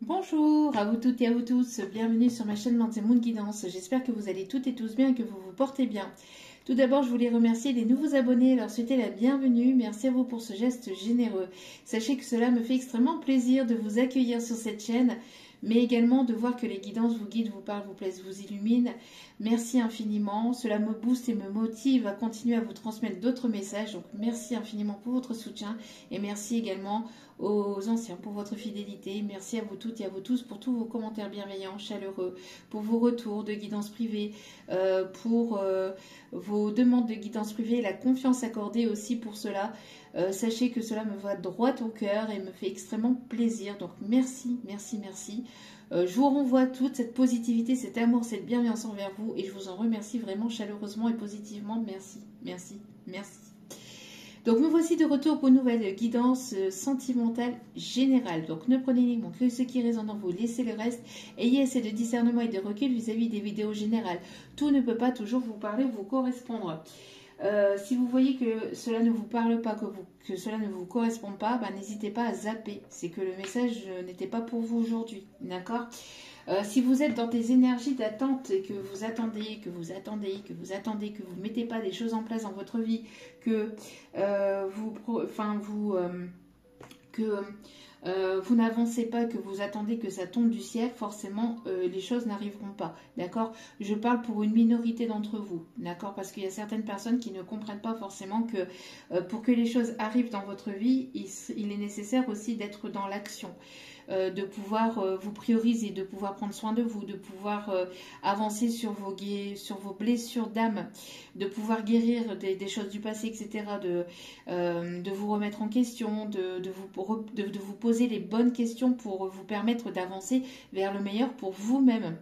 Bonjour à vous toutes et à vous tous, bienvenue sur ma chaîne Mandy Moon Guidance. J'espère que vous allez toutes et tous bien et que vous vous portez bien. Tout d'abord, je voulais remercier les nouveaux abonnés et leur souhaiter la bienvenue. Merci à vous pour ce geste généreux. Sachez que cela me fait extrêmement plaisir de vous accueillir sur cette chaîne, mais également de voir que les guidances vous guident, vous parlent, vous plaisent, vous illuminent. Merci infiniment. Cela me booste et me motive à continuer à vous transmettre d'autres messages. Donc merci infiniment pour votre soutien et merci également aux anciens pour votre fidélité. Merci à vous toutes et à vous tous pour tous vos commentaires bienveillants, chaleureux, pour vos retours de guidance privée, pour vos demandes de guidance privée et la confiance accordée aussi pour cela. Sachez que cela me va droit au cœur et me fait extrêmement plaisir. Donc merci, merci, merci. Je vous renvoie toute cette positivité, cet amour, cette bienveillance envers vous et je vous en remercie vraiment chaleureusement et positivement. Merci, merci, merci. Donc nous voici de retour pour une nouvelle guidance sentimentale générale. Donc ne prenez uniquement que ce qui résonne en vous, laissez le reste. Ayez assez de discernement et de recul vis-à-vis des vidéos générales. Tout ne peut pas toujours vous parler ou vous correspondre. Si vous voyez que cela ne vous parle pas, que cela ne vous correspond pas, n'hésitez pas à zapper. C'est que le message n'était pas pour vous aujourd'hui. D'accord ? Si vous êtes dans des énergies d'attente et que vous attendez, que vous attendez, que vous attendez, que vous ne mettez pas des choses en place dans votre vie, que vous n'avancez pas, que vous attendez que ça tombe du ciel, forcément les choses n'arriveront pas, d'accord? Je parle pour une minorité d'entre vous, d'accord? Parce qu'il y a certaines personnes qui ne comprennent pas forcément que pour que les choses arrivent dans votre vie, il est nécessaire aussi d'être dans l'action. De pouvoir vous prioriser, de pouvoir prendre soin de vous, de pouvoir avancer sur vos blessures d'âme, de pouvoir guérir des choses du passé, etc., de vous remettre en question, de vous poser les bonnes questions pour vous permettre d'avancer vers le meilleur pour vous-même.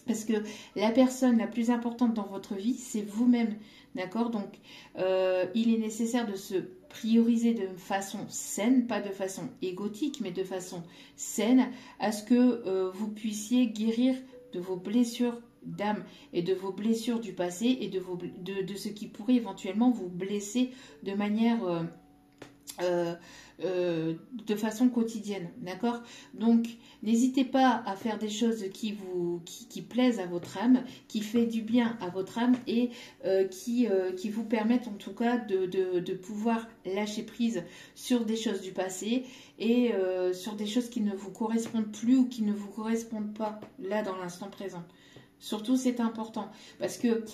Parce que la personne la plus importante dans votre vie, c'est vous-même. D'accord? Donc, il est nécessaire de se prioriser de façon saine, pas de façon égotique, mais de façon saine, à ce que vous puissiez guérir de vos blessures d'âme et de vos blessures du passé et de ce qui pourrait éventuellement vous blesser de manière... de façon quotidienne, d'accord? Donc, n'hésitez pas à faire des choses qui plaisent à votre âme, qui fait du bien à votre âme et qui vous permettent en tout cas de pouvoir lâcher prise sur des choses du passé et sur des choses qui ne vous correspondent plus ou qui ne vous correspondent pas là dans l'instant présent. Surtout, c'est important parce que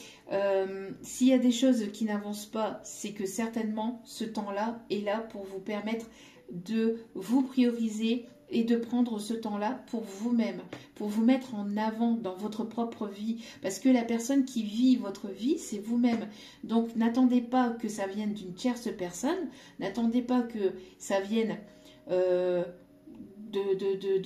s'il y a des choses qui n'avancent pas, c'est que certainement ce temps-là est là pour vous permettre de vous prioriser et de prendre ce temps-là pour vous-même, pour vous mettre en avant dans votre propre vie. Parce que la personne qui vit votre vie, c'est vous-même. Donc, n'attendez pas que ça vienne d'une tierce personne, n'attendez pas que ça vienne... de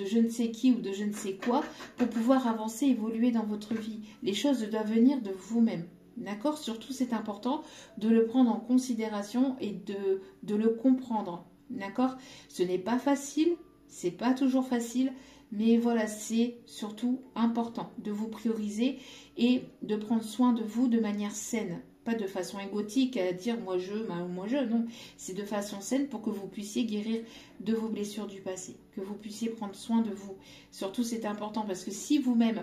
je ne sais qui ou de je ne sais quoi pour pouvoir avancer, évoluer dans votre vie. Les choses doivent venir de vous-même. D'accord? Surtout, c'est important de le prendre en considération et de le comprendre. D'accord? Ce n'est pas facile, c'est pas toujours facile, mais voilà, c'est surtout important de vous prioriser et de prendre soin de vous de manière saine. Pas de façon égotique à dire moi je, non. C'est de façon saine pour que vous puissiez guérir de vos blessures du passé, que vous puissiez prendre soin de vous. Surtout, c'est important parce que si vous-même,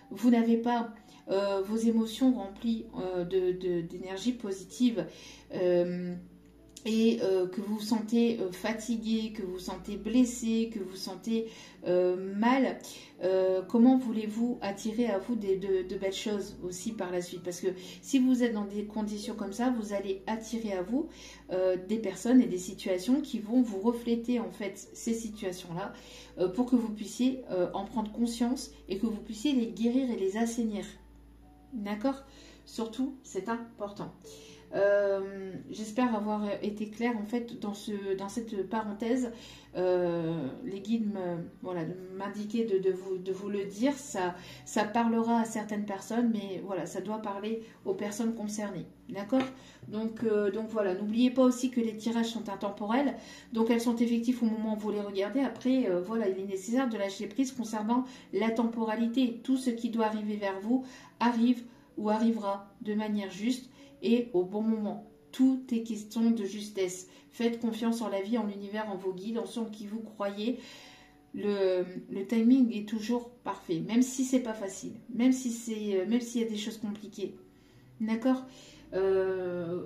vous n'avez pas vos émotions remplies d'énergie positive, et que vous vous sentez fatigué, que vous vous sentez blessé, que vous vous sentez mal, comment voulez-vous attirer à vous de belles choses aussi par la suite? Parce que si vous êtes dans des conditions comme ça, vous allez attirer à vous des personnes et des situations qui vont vous refléter en fait ces situations-là pour que vous puissiez en prendre conscience et que vous puissiez les guérir et les assainir. D'accord? Surtout, c'est important. J'espère avoir été claire en fait dans cette parenthèse. Les guides m'indiquaient de vous le dire. Ça parlera à certaines personnes, mais voilà, ça doit parler aux personnes concernées. D'accord? Donc voilà, n'oubliez pas aussi que les tirages sont intemporels. Donc elles sont effectives au moment où vous les regardez. Après, voilà, il est nécessaire de lâcher prise concernant la temporalité. Tout ce qui doit arriver vers vous arrive ou arrivera de manière juste et au bon moment. Tout est question de justesse. Faites confiance en la vie, en l'univers, en vos guides, en ceux en qui vous croyez. le timing est toujours parfait, même si c'est pas facile, même si même s'il y a des choses compliquées. D'accord.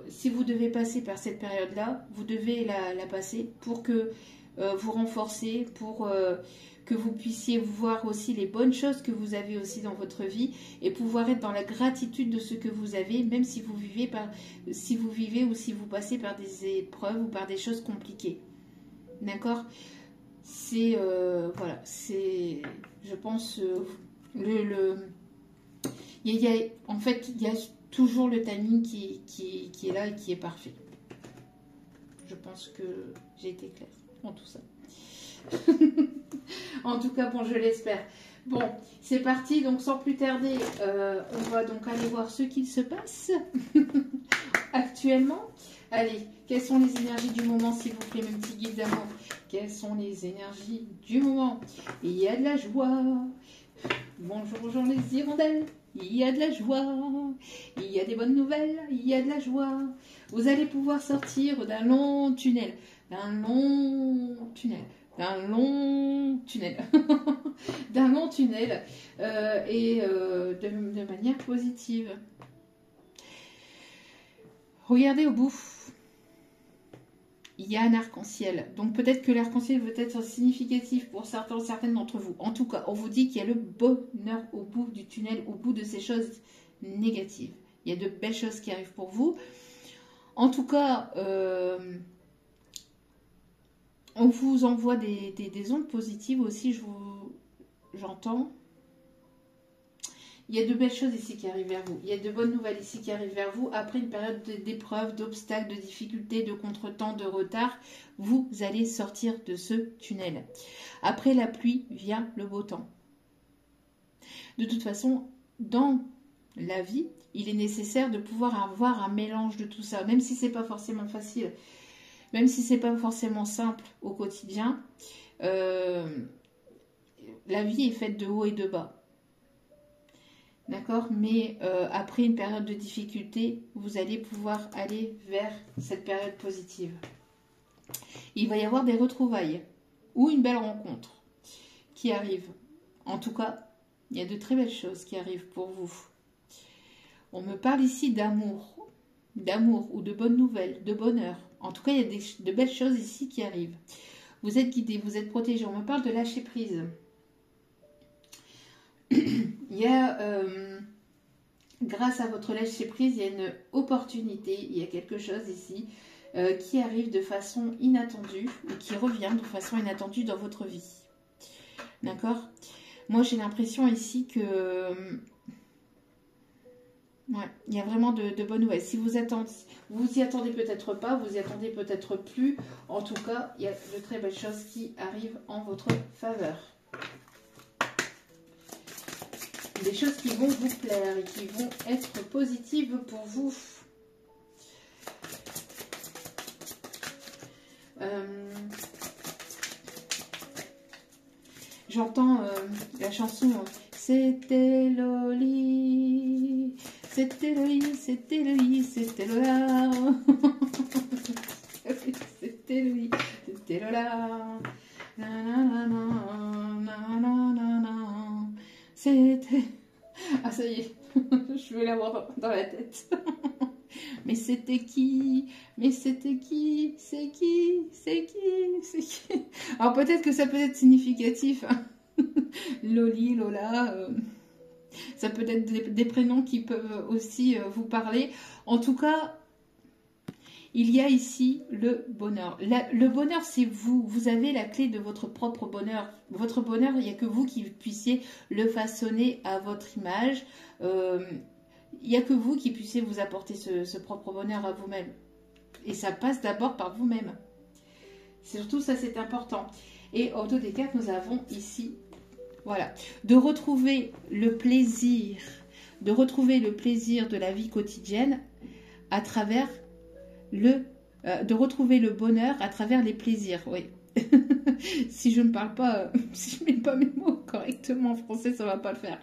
Si vous devez passer par cette période-là, vous devez la passer pour que vous renforcer, pour que vous puissiez voir aussi les bonnes choses que vous avez aussi dans votre vie et pouvoir être dans la gratitude de ce que vous avez, même si vous vivez ou si vous passez par des épreuves ou par des choses compliquées. D'accord. C'est voilà, c'est, je pense, en fait, il y a toujours le timing qui est là et qui est parfait. Je pense que j'ai été claire en tout ça. En tout cas, bon, je l'espère. Bon, c'est parti. Donc, sans plus tarder, on va donc aller voir ce qu'il se passe actuellement. Allez, quelles sont les énergies du moment, s'il vous plaît, mes petits guides d'amour? Quelles sont les énergies du moment? Il y a de la joie. Bonjour, bonjour les hirondelles. Il y a de la joie. Il y a des bonnes nouvelles. Il y a de la joie. Vous allez pouvoir sortir d'un long tunnel. D'un long tunnel. D'un long tunnel. D'un long tunnel. Et de manière positive. Regardez au bout. Il y a un arc-en-ciel. Donc peut-être que l'arc-en-ciel veut être significatif pour certaines d'entre vous. En tout cas, on vous dit qu'il y a le bonheur au bout du tunnel, au bout de ces choses négatives. Il y a de belles choses qui arrivent pour vous. En tout cas, on vous envoie des ondes positives aussi, j'entends. Il y a de belles choses ici qui arrivent vers vous. Il y a de bonnes nouvelles ici qui arrivent vers vous. Après une période d'épreuves, d'obstacles, de difficultés, de contretemps, de retard, vous allez sortir de ce tunnel. Après la pluie vient le beau temps. De toute façon, dans la vie, il est nécessaire de pouvoir avoir un mélange de tout ça. Même si ce n'est pas forcément facile, même si ce n'est pas forcément simple au quotidien, la vie est faite de haut et de bas. D'accord, mais après une période de difficulté, vous allez pouvoir aller vers cette période positive. Il va y avoir des retrouvailles ou une belle rencontre qui arrive. En tout cas, il y a de très belles choses qui arrivent pour vous. On me parle ici d'amour ou de bonnes nouvelles, de bonheur. En tout cas, il y a de belles choses ici qui arrivent. Vous êtes guidés, vous êtes protégés. On me parle de lâcher prise. Il y a, grâce à votre lâcher prise, il y a une opportunité, il y a quelque chose ici qui arrive de façon inattendue et qui revient de façon inattendue dans votre vie. D'accord? Moi, j'ai l'impression ici que ouais, il y a vraiment de bonnes nouvelles. Si vous y attendez peut-être pas, vous y attendez peut-être plus. En tout cas, il y a de très belles choses qui arrivent en votre faveur. Des choses qui vont vous plaire et qui vont être positives pour vous. J'entends la chanson C'était Loli, c'était Loli, c'était Loli, c'était Lola. C'était Loli, c'était Lola. C'était... Ah, ça y est, je vais l'avoir dans la tête. Mais c'était qui? Mais c'était qui? C'est qui? C'est qui? C'est qui? Alors peut-être que ça peut être significatif. Hein. Loli, Lola, ça peut être des prénoms qui peuvent aussi vous parler. En tout cas, il y a ici le bonheur. Le bonheur, c'est vous. Vous avez la clé de votre propre bonheur. Votre bonheur, il n'y a que vous qui puissiez le façonner à votre image. Il n'y a que vous qui puissiez vous apporter ce propre bonheur à vous-même. Et ça passe d'abord par vous-même. Surtout ça, c'est important. Et au dos des cartes, nous avons ici, voilà, de retrouver le plaisir, de la vie quotidienne à travers de retrouver le bonheur à travers les plaisirs, oui. Si je ne parle pas, si je ne mets pas mes mots correctement en français, ça ne va pas le faire.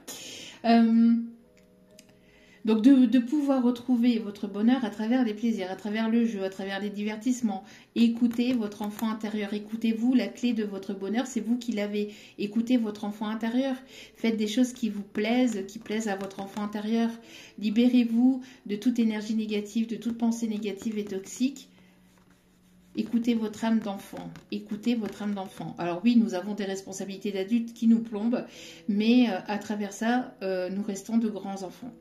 Donc de pouvoir retrouver votre bonheur à travers les plaisirs, à travers le jeu, à travers les divertissements. Écoutez votre enfant intérieur, écoutez-vous, la clé de votre bonheur, c'est vous qui l'avez. Écoutez votre enfant intérieur, faites des choses qui vous plaisent, qui plaisent à votre enfant intérieur. Libérez-vous de toute énergie négative, de toute pensée négative et toxique. Écoutez votre âme d'enfant, écoutez votre âme d'enfant. Alors oui, nous avons des responsabilités d'adultes qui nous plombent, mais à travers ça, nous restons de grands enfants.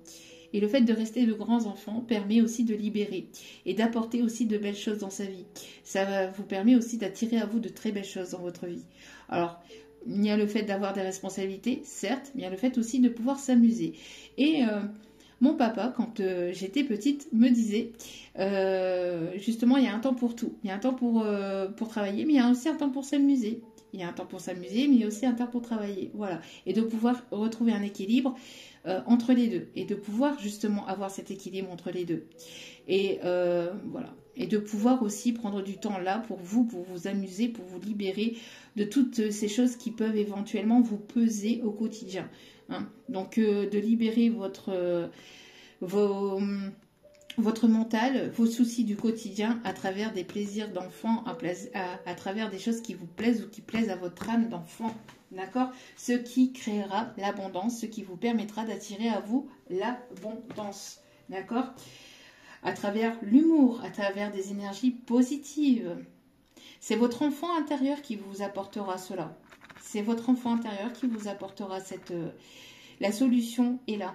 Et le fait de rester de grands enfants permet aussi de libérer et d'apporter aussi de belles choses dans sa vie. Ça vous permet aussi d'attirer à vous de très belles choses dans votre vie. Alors, il y a le fait d'avoir des responsabilités, certes, mais il y a le fait aussi de pouvoir s'amuser. Et mon papa, quand j'étais petite, me disait, justement, il y a un temps pour tout. Il y a un temps pour travailler, mais il y a aussi un temps pour s'amuser. Il y a un temps pour s'amuser, mais il y a aussi un temps pour travailler. Voilà. Et de pouvoir retrouver un équilibre entre les deux. Et de pouvoir justement avoir cet équilibre entre les deux. Et voilà. Et de pouvoir aussi prendre du temps là pour vous amuser, pour vous libérer de toutes ces choses qui peuvent éventuellement vous peser au quotidien. Hein. Donc de libérer votre mental, vos soucis du quotidien à travers des plaisirs d'enfant, à travers des choses qui vous plaisent ou qui plaisent à votre âme d'enfant. D'accord? Ce qui créera l'abondance, ce qui vous permettra d'attirer à vous l'abondance. D'accord? À travers l'humour, à travers des énergies positives. C'est votre enfant intérieur qui vous apportera cela. C'est votre enfant intérieur qui vous apportera la solution est là.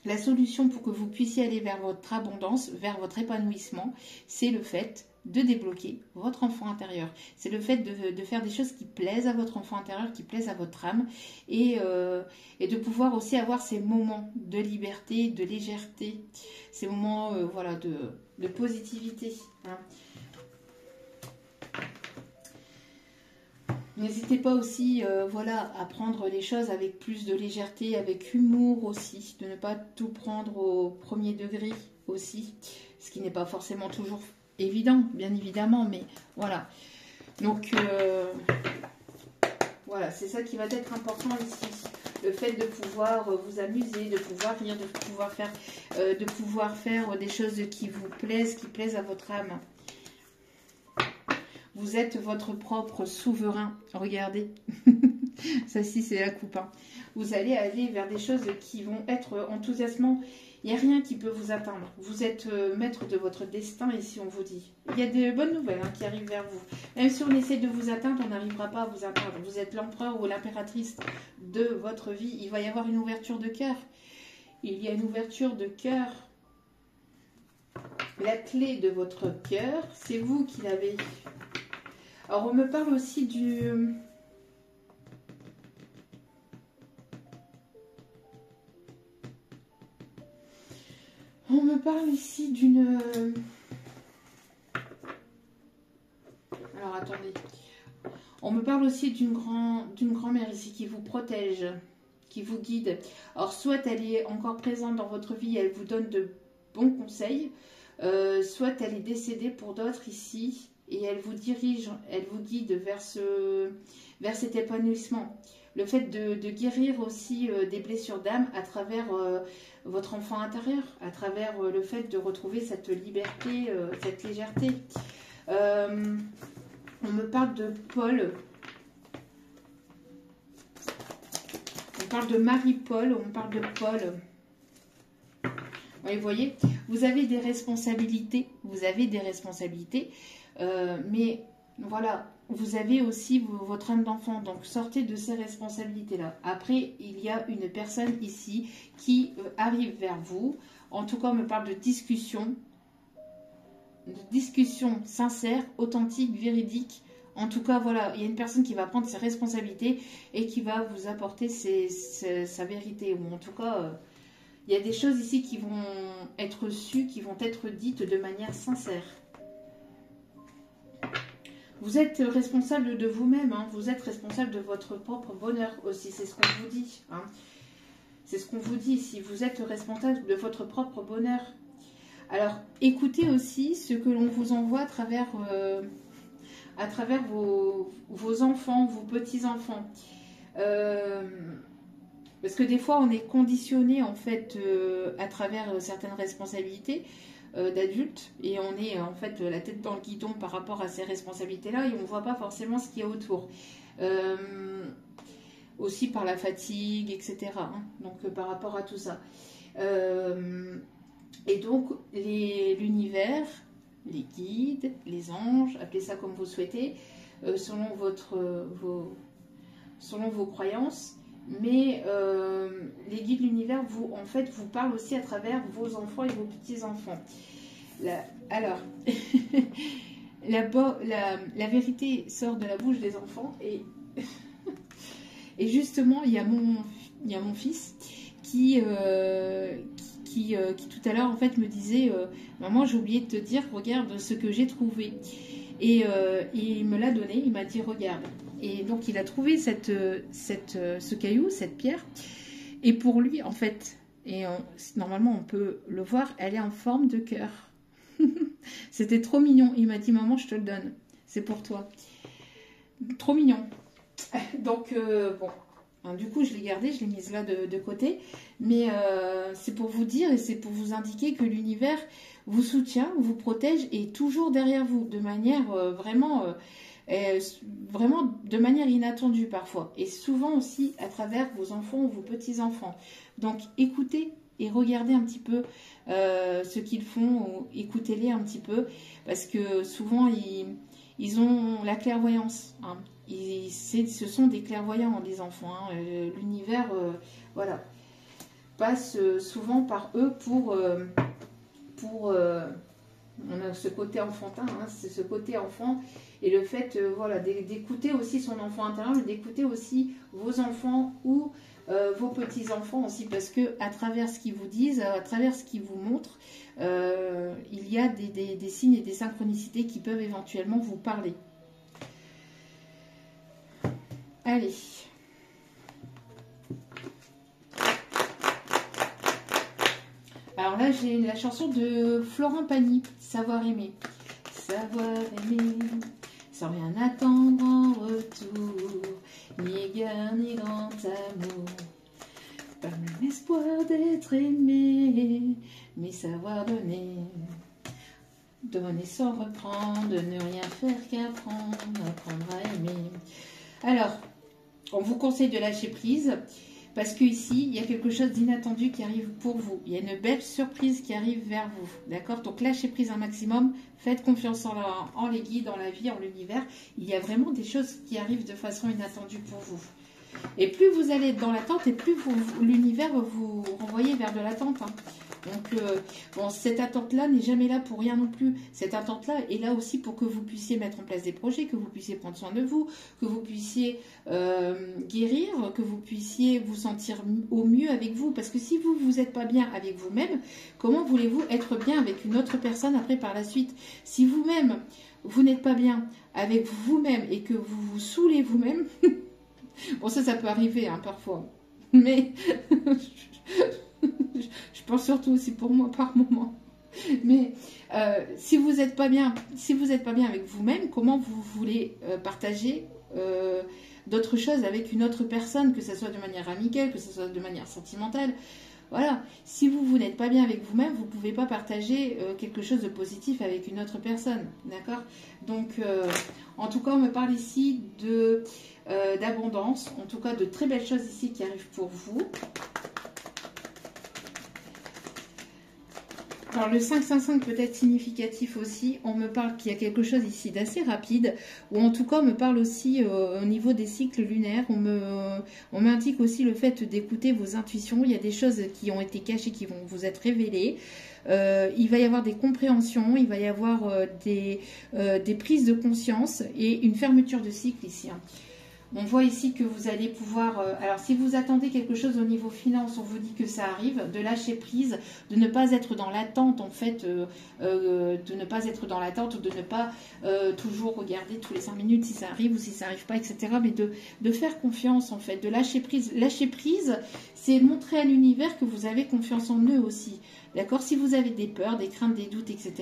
La solution pour que vous puissiez aller vers votre abondance, vers votre épanouissement, c'est le fait de débloquer votre enfant intérieur. C'est le fait de faire des choses qui plaisent à votre enfant intérieur, qui plaisent à votre âme, et de pouvoir aussi avoir ces moments de liberté, de légèreté, ces moments voilà, de positivité. Hein. N'hésitez pas aussi voilà, à prendre les choses avec plus de légèreté, avec humour aussi, de ne pas tout prendre au premier degré aussi, ce qui n'est pas forcément toujours évident, bien évidemment, mais voilà. Donc, voilà, c'est ça qui va être important ici. Le fait de pouvoir vous amuser, de pouvoir rire, de pouvoir faire des choses qui vous plaisent, qui plaisent à votre âme. Vous êtes votre propre souverain. Regardez. Ça, ci c'est la coupe. Hein. Vous allez aller vers des choses qui vont être enthousiasmantes. Il n'y a rien qui peut vous atteindre. Vous êtes maître de votre destin ici, on vous dit. Il y a de bonnes nouvelles qui arrivent vers vous. Même si on essaie de vous atteindre, on n'arrivera pas à vous atteindre. Vous êtes l'empereur ou l'impératrice de votre vie. Il va y avoir une ouverture de cœur. Il y a une ouverture de cœur. La clé de votre cœur, c'est vous qui l'avez. Alors, on me parle aussi du... On me parle ici d'une... Alors, attendez. On me parle aussi d'une grand-mère ici qui vous protège, qui vous guide. Alors, soit elle est encore présente dans votre vie, elle vous donne de bons conseils, soit elle est décédée pour d'autres ici, et elle vous dirige, elle vous guide vers cet épanouissement. Le fait de guérir aussi des blessures d'âme à travers votre enfant intérieur, à travers le fait de retrouver cette liberté, cette légèreté. On me parle de Paul. On parle de Marie-Paul, on parle de Paul. Oui, vous voyez, vous avez des responsabilités, mais voilà, vous avez aussi votre âme d'enfant, donc sortez de ces responsabilités-là. Après, il y a une personne ici qui arrive vers vous, en tout cas on me parle de discussion sincère, authentique, véridique. En tout cas, voilà, il y a une personne qui va prendre ses responsabilités et qui va vous apporter sa vérité, ou en tout cas... il y a des choses ici qui vont être sues, qui vont être dites de manière sincère. Vous êtes responsable de vous-même, hein. Vous êtes responsable de votre propre bonheur aussi, c'est ce qu'on vous dit. Hein. C'est ce qu'on vous dit ici, vous êtes responsable de votre propre bonheur. Alors, écoutez aussi ce que l'on vous envoie à travers vos enfants, vos petits-enfants. Parce que des fois, on est conditionné en fait à travers certaines responsabilités d'adultes et on est en fait la tête dans le guidon par rapport à ces responsabilités-là et on ne voit pas forcément ce qu'il y a autour. Euh, Aussi par la fatigue, etc. Hein, donc par rapport à tout ça. Et donc l'univers, les guides, les anges, appelez ça comme vous souhaitez, selon vos croyances. Mais les guides de l'univers en fait, vous parlent aussi à travers vos enfants et vos petits-enfants. Alors, la vérité sort de la bouche des enfants et justement, il y a mon fils qui tout à l'heure en fait me disait maman, j'ai oublié de te dire, regarde ce que j'ai trouvé. Et il me l'a donné, il m'a dit regarde. Et donc il a trouvé ce caillou, cette pierre. Et pour lui en fait, normalement on peut le voir, elle est en forme de cœur. C'était trop mignon. Il m'a dit maman, je te le donne, c'est pour toi. Trop mignon. Donc bon. Alors, du coup, je l'ai gardé, je l'ai mise là de côté. Mais c'est pour vous dire et c'est pour vous indiquer que l'univers vous soutient, vous protège et est toujours derrière vous de manière vraiment de manière inattendue parfois. Et souvent aussi à travers vos enfants ou vos petits-enfants. Donc écoutez et regardez un petit peu ce qu'ils font ou écoutez-les un petit peu parce que souvent ils ont la clairvoyance. Hein. Ce sont des clairvoyants, les enfants. Hein. L'univers, voilà, passe souvent par eux pour on a ce côté enfantin, hein, c'est ce côté enfant et le fait voilà, d'écouter aussi son enfant intérieur, mais d'écouter aussi vos enfants ou vos petits-enfants aussi, parce que à travers ce qu'ils vous disent, à travers ce qu'ils vous montrent, il y a des signes et des synchronicités qui peuvent éventuellement vous parler. Allez. Alors là, j'ai la chanson de Florent Pagny, Savoir aimer. Savoir aimer, sans rien attendre en retour, ni guerre ni grand amour. Pas même espoir d'être aimé, mais savoir donner. Donner sans reprendre, de ne rien faire qu'apprendre, apprendre à aimer. Alors, on vous conseille de lâcher prise parce qu'ici, il y a quelque chose d'inattendu qui arrive pour vous. Il y a une belle surprise qui arrive vers vous. D'accord? Donc, lâchez prise un maximum. Faites confiance en les guides, en la vie, en l'univers. Il y a vraiment des choses qui arrivent de façon inattendue pour vous. Et plus vous allez être dans l'attente et plus l'univers va vous renvoyer vers de l'attente. Hein. Donc, bon, cette attente-là n'est jamais là pour rien non plus. Cette attente-là est là aussi pour que vous puissiez mettre en place des projets, que vous puissiez prendre soin de vous, que vous puissiez guérir, que vous puissiez vous sentir au mieux avec vous. Parce que si vous n'êtes pas bien avec vous-même, comment voulez-vous être bien avec une autre personne après par la suite? Si vous-même, vous n'êtes pas bien avec vous-même et que vous vous saoulez vous-même, bon ça peut arriver hein, parfois, mais... je pense surtout aussi pour moi par moment. Mais si vous n'êtes pas bien, avec vous-même, comment vous voulez partager d'autres choses avec une autre personne, que ce soit de manière amicale, que ce soit de manière sentimentale? Voilà. Si vous n'êtes pas bien avec vous-même, vous ne pouvez pas partager quelque chose de positif avec une autre personne. D'accord? Donc, en tout cas, on me parle ici d'abondance, en tout cas de très belles choses ici qui arrivent pour vous. Alors le 555 peut être significatif aussi, on me parle qu'il y a quelque chose ici d'assez rapide, ou en tout cas on me parle aussi au niveau des cycles lunaires, on m'indique aussi le fait d'écouter vos intuitions, il y a des choses qui ont été cachées qui vont vous être révélées, il va y avoir des compréhensions, il va y avoir des prises de conscience et une fermeture de cycle ici. Hein. On voit ici que vous allez pouvoir... alors, si vous attendez quelque chose au niveau finance, on vous dit que ça arrive, de lâcher prise, de ne pas être dans l'attente, en fait, de ne pas être dans l'attente, de ne pas toujours regarder tous les 5 minutes si ça arrive ou si ça n'arrive pas, etc. Mais de faire confiance, en fait, de lâcher prise. Lâcher prise, c'est montrer à l'univers que vous avez confiance en eux aussi. D'accord? Si vous avez des peurs, des craintes, des doutes, etc.,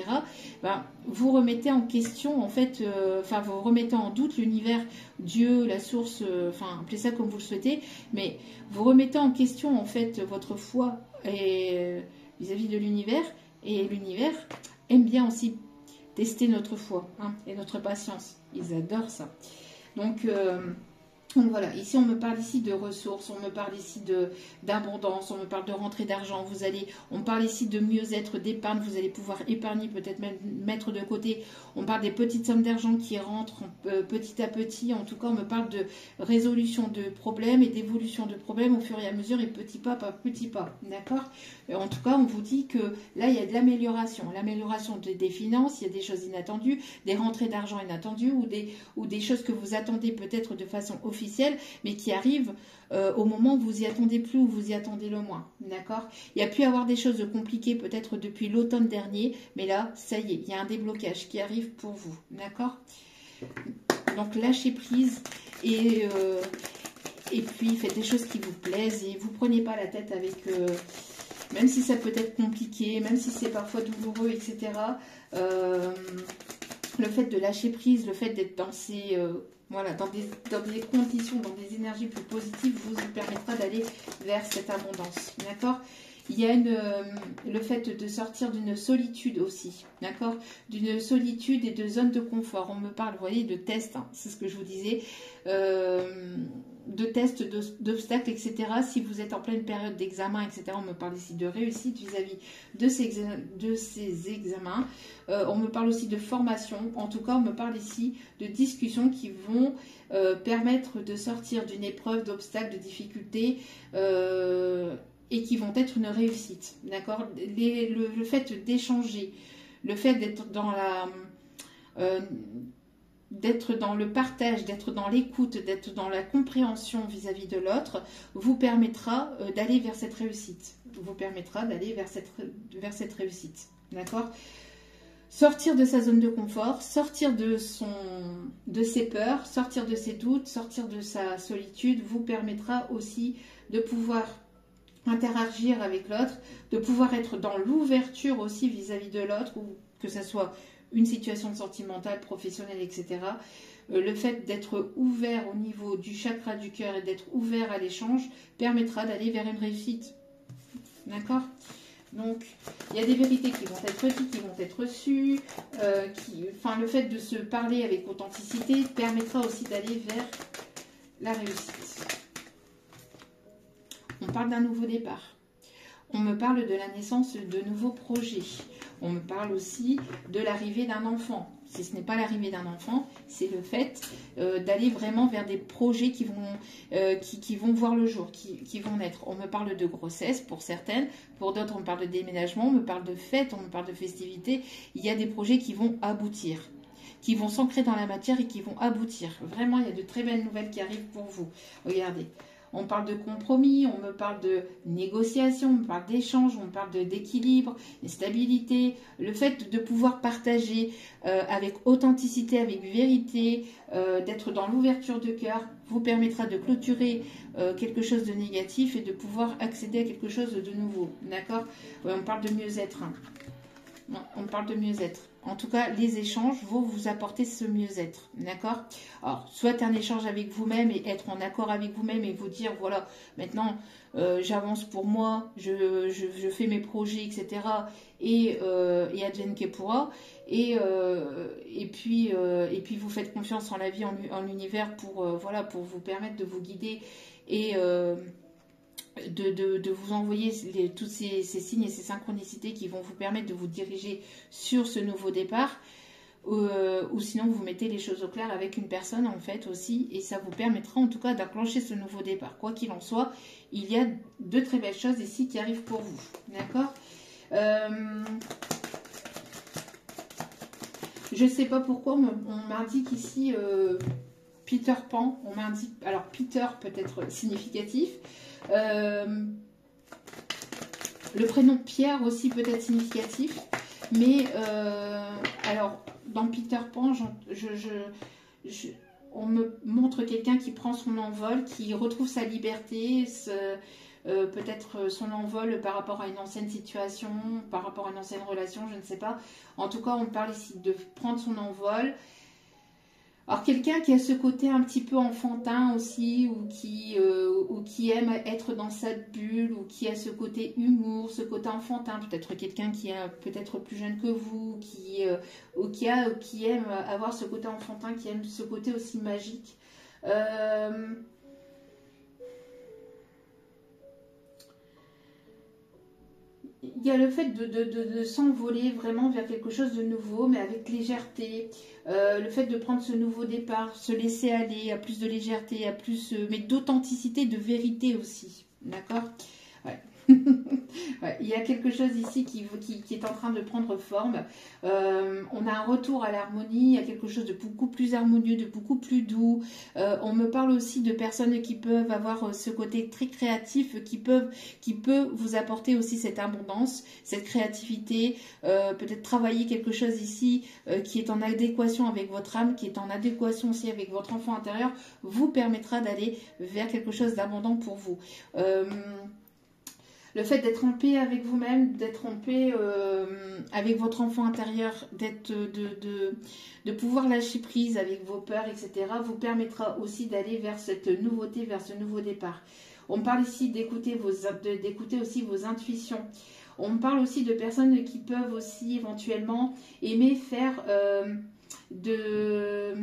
ben, vous remettez en question, en fait, enfin, vous remettez en doute l'univers, Dieu, la source, enfin, appelez ça comme vous le souhaitez, mais vous remettez en question, en fait, votre foi vis-à-vis de l'univers, et l'univers aime bien aussi tester notre foi hein, et notre patience. Ils adorent ça. Donc voilà, ici on me parle ici de ressources, on me parle ici d'abondance, on me parle de rentrée d'argent, on parle ici de mieux-être, d'épargne, vous allez pouvoir épargner, peut-être même mettre de côté. On parle des petites sommes d'argent qui rentrent petit à petit, en tout cas on me parle de résolution de problèmes et d'évolution de problèmes au fur et à mesure et petit pas par petit pas, d'accord? En tout cas on vous dit que là il y a de l'amélioration des finances, il y a des choses inattendues, des rentrées d'argent inattendues ou des choses que vous attendez peut-être de façon officielle, mais qui arrivent au moment où vous y attendez plus ou vous y attendez le moins, d'accord? Il y a pu y avoir des choses compliquées peut-être depuis l'automne dernier, mais là, ça y est, il y a un déblocage qui arrive pour vous, d'accord? Donc lâchez prise et puis faites des choses qui vous plaisent et vous prenez pas la tête avec... même si ça peut être compliqué, même si c'est parfois douloureux, etc. Le fait de lâcher prise, le fait d'être dans ces... voilà, dans des conditions, dans des énergies plus positives, vous permettra d'aller vers cette abondance, d'accord? Il y a le fait de sortir d'une solitude aussi, d'accord? D'une solitude et de zone de confort. On me parle, vous voyez, de tests, hein, c'est ce que je vous disais, de tests, d'obstacles, etc. Si vous êtes en pleine période d'examen, etc., on me parle ici de réussite vis-à-vis de ces examens. On me parle aussi de formation. En tout cas, on me parle ici de discussions qui vont permettre de sortir d'une épreuve, d'obstacles, de difficultés, et qui vont être une réussite, d'accord? Le fait d'échanger, le fait d'être dans d'être dans le partage, d'être dans l'écoute, d'être dans la compréhension vis-à-vis de l'autre, vous permettra d'aller vers cette réussite. Vous permettra d'aller vers cette réussite, d'accord? Sortir de sa zone de confort, sortir de ses peurs, sortir de ses doutes, sortir de sa solitude, vous permettra aussi de pouvoir interagir avec l'autre, de pouvoir être dans l'ouverture aussi vis-à-vis de l'autre, ou que ce soit une situation sentimentale, professionnelle, etc. Le fait d'être ouvert au niveau du chakra du cœur et d'être ouvert à l'échange permettra d'aller vers une réussite. D'accord? Donc, il y a des vérités qui vont être dites, qui vont être reçues. Enfin, le fait de se parler avec authenticité permettra aussi d'aller vers la réussite. On parle d'un nouveau départ. On me parle de la naissance de nouveaux projets. On me parle aussi de l'arrivée d'un enfant. Si ce n'est pas l'arrivée d'un enfant, c'est le fait d'aller vraiment vers des projets qui vont voir le jour, qui vont naître. On me parle de grossesse pour certaines, pour d'autres on me parle de déménagement, on me parle de fêtes, on me parle de festivités. Il y a des projets qui vont aboutir, qui vont s'ancrer dans la matière et qui vont aboutir. Vraiment, il y a de très belles nouvelles qui arrivent pour vous. Regardez. On parle de compromis, on me parle de négociation, on me parle d'échange, on me parle d'équilibre, de stabilité. Le fait de pouvoir partager avec authenticité, avec vérité, d'être dans l'ouverture de cœur, vous permettra de clôturer quelque chose de négatif et de pouvoir accéder à quelque chose de nouveau. D'accord? Ouais, on parle de mieux-être. Hein. Non, on parle de mieux-être. En tout cas, les échanges vont vous apporter ce mieux-être. D'accord? Alors, soit un échange avec vous-même et être en accord avec vous-même et vous dire, voilà, maintenant, j'avance pour moi, je fais mes projets, etc. Et advienne que pourra. Et puis vous faites confiance en la vie, en l'univers pour vous permettre de vous guider et... de vous envoyer tous ces signes et ces synchronicités qui vont vous permettre de vous diriger sur ce nouveau départ, ou sinon vous mettez les choses au clair avec une personne en fait aussi, et ça vous permettra en tout cas d'enclencher ce nouveau départ. Quoi qu'il en soit, il y a de très belles choses ici qui arrivent pour vous, d'accord? Je ne sais pas pourquoi on m'indique ici Peter Pan, on m'indique, alors Peter peut être significatif, le prénom Pierre aussi peut être significatif, mais alors dans Peter Pan, on me montre quelqu'un qui prend son envol, qui retrouve sa liberté, peut-être son envol par rapport à une ancienne situation, par rapport à une ancienne relation, je ne sais pas. En tout cas, on parle ici de prendre son envol. Alors quelqu'un qui a ce côté un petit peu enfantin aussi, ou qui aime être dans sa bulle, ou qui a ce côté humour, ce côté enfantin, peut-être quelqu'un qui est peut-être plus jeune que vous, qui aime avoir ce côté enfantin, qui aime ce côté aussi magique. Il y a le fait de s'envoler vraiment vers quelque chose de nouveau, mais avec légèreté. Le fait de prendre ce nouveau départ, se laisser aller à plus de légèreté, à plus, mais d'authenticité, de vérité aussi. D'accord? Ouais. Ouais, il y a quelque chose ici qui est en train de prendre forme. On a un retour à l'harmonie, il y a quelque chose de beaucoup plus harmonieux, de beaucoup plus doux. On me parle aussi de personnes qui peuvent avoir ce côté très créatif, qui peut vous apporter aussi cette abondance, cette créativité. Peut-être travailler quelque chose ici qui est en adéquation avec votre âme, qui est en adéquation aussi avec votre enfant intérieur, vous permettra d'aller vers quelque chose d'abondant pour vous. Le fait d'être en paix avec vous-même, d'être en paix avec votre enfant intérieur, de pouvoir lâcher prise avec vos peurs, etc., vous permettra aussi d'aller vers cette nouveauté, vers ce nouveau départ. On parle ici d'écouter aussi vos intuitions. On parle aussi de personnes qui peuvent aussi éventuellement aimer faire de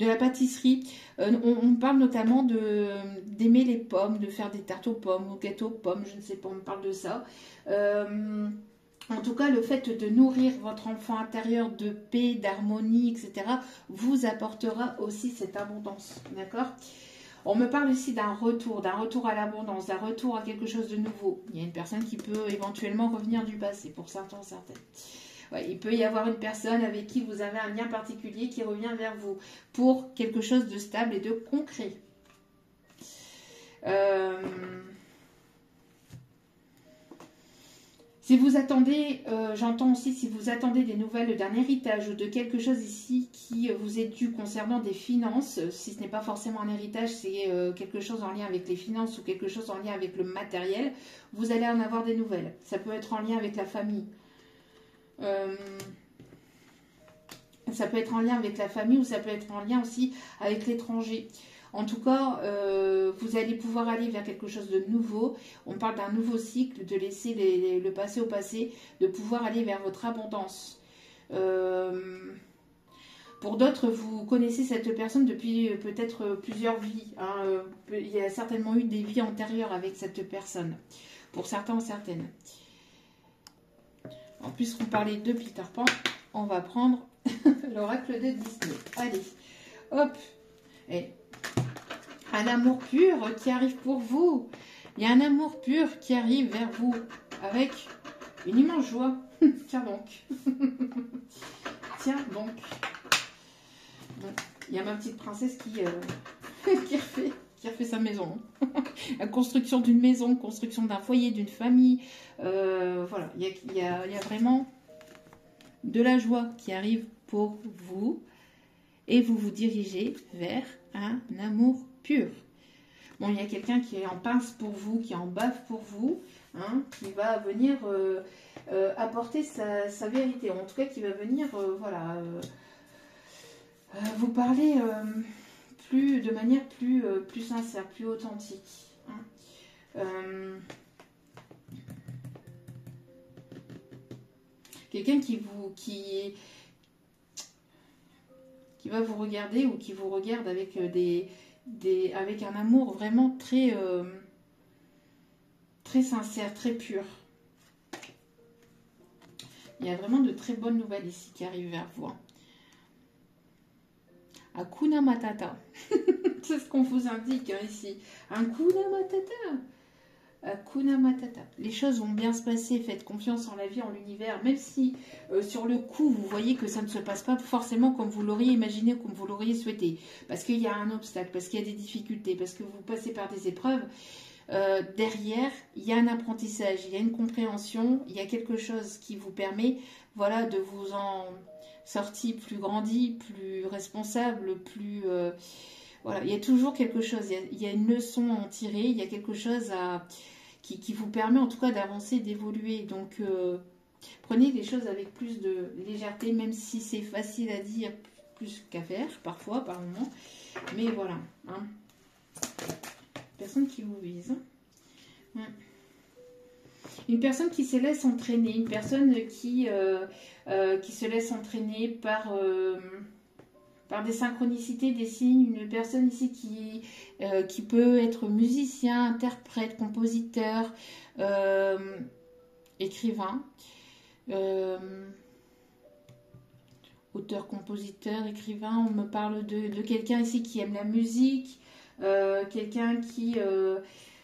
la pâtisserie. On parle notamment d'aimer les pommes, de faire des tartes aux pommes, ou gâteaux aux pommes, je ne sais pas, on parle de ça. En tout cas, le fait de nourrir votre enfant intérieur de paix, d'harmonie, etc., vous apportera aussi cette abondance. D'accord ? On me parle ici d'un retour à l'abondance, d'un retour à quelque chose de nouveau. Il y a une personne qui peut éventuellement revenir du passé, pour certains, certaines. Ouais, il peut y avoir une personne avec qui vous avez un lien particulier qui revient vers vous pour quelque chose de stable et de concret. Si vous attendez, j'entends aussi si vous attendez des nouvelles d'un héritage ou de quelque chose ici qui vous est dû concernant des finances, si ce n'est pas forcément un héritage, c'est quelque chose en lien avec les finances ou quelque chose en lien avec le matériel, vous allez en avoir des nouvelles. Ça peut être en lien avec la famille. Ça peut être en lien avec la famille ou ça peut être en lien aussi avec l'étranger. En tout cas, vous allez pouvoir aller vers quelque chose de nouveau. On parle d'un nouveau cycle, de laisser le passé au passé, de pouvoir aller vers votre abondance. Pour d'autres, vous connaissez cette personne depuis peut-être plusieurs vies. Hein. Il y a certainement eu des vies antérieures avec cette personne. Pour certains ou certaines. En plus, on parlait de Peter Pan, on va prendre l'oracle de Disney. Allez, hop. Et un amour pur qui arrive pour vous. Il y a un amour pur qui arrive vers vous avec une immense joie. Tiens donc. Tiens donc. Il y a ma petite princesse qui refait sa maison. La construction d'une maison, construction d'un foyer, d'une famille. Voilà, il y a vraiment de la joie qui arrive pour vous. Et vous vous dirigez vers un amour pur. Bon, il y a quelqu'un qui est en pince pour vous, qui est en baffe pour vous, hein, qui va venir apporter sa vérité. En tout cas, qui va venir, voilà, vous parler de manière plus sincère, plus authentique. Hein. Quelqu'un qui va vous regarder ou qui vous regarde avec avec un amour vraiment très sincère, très pur. Il y a vraiment de très bonnes nouvelles ici qui arrivent vers vous. Hakuna Matata. C'est ce qu'on vous indique hein, ici. Hakuna Matata. Hakuna Matata. Les choses vont bien se passer. Faites confiance en la vie, en l'univers. Même si sur le coup, vous voyez que ça ne se passe pas forcément comme vous l'auriez imaginé, comme vous l'auriez souhaité. Parce qu'il y a un obstacle, parce qu'il y a des difficultés, parce que vous passez par des épreuves. Derrière, il y a un apprentissage, il y a une compréhension, il y a quelque chose qui vous permet voilà, de vous en sortir plus grandi, plus responsable, plus Voilà, il y a toujours quelque chose, il y a une leçon à en tirer, il y a quelque chose qui vous permet en tout cas d'avancer, d'évoluer. Donc, prenez les choses avec plus de légèreté, même si c'est facile à dire plus qu'à faire, parfois, par moment. Mais voilà, hein. Personne qui vous vise. Ouais. Une personne qui se laisse entraîner, une personne qui se laisse entraîner par des synchronicités, des signes, une personne ici qui peut être musicien, interprète, compositeur, écrivain, auteur, compositeur, écrivain. On me parle de quelqu'un ici qui aime la musique, quelqu'un qui...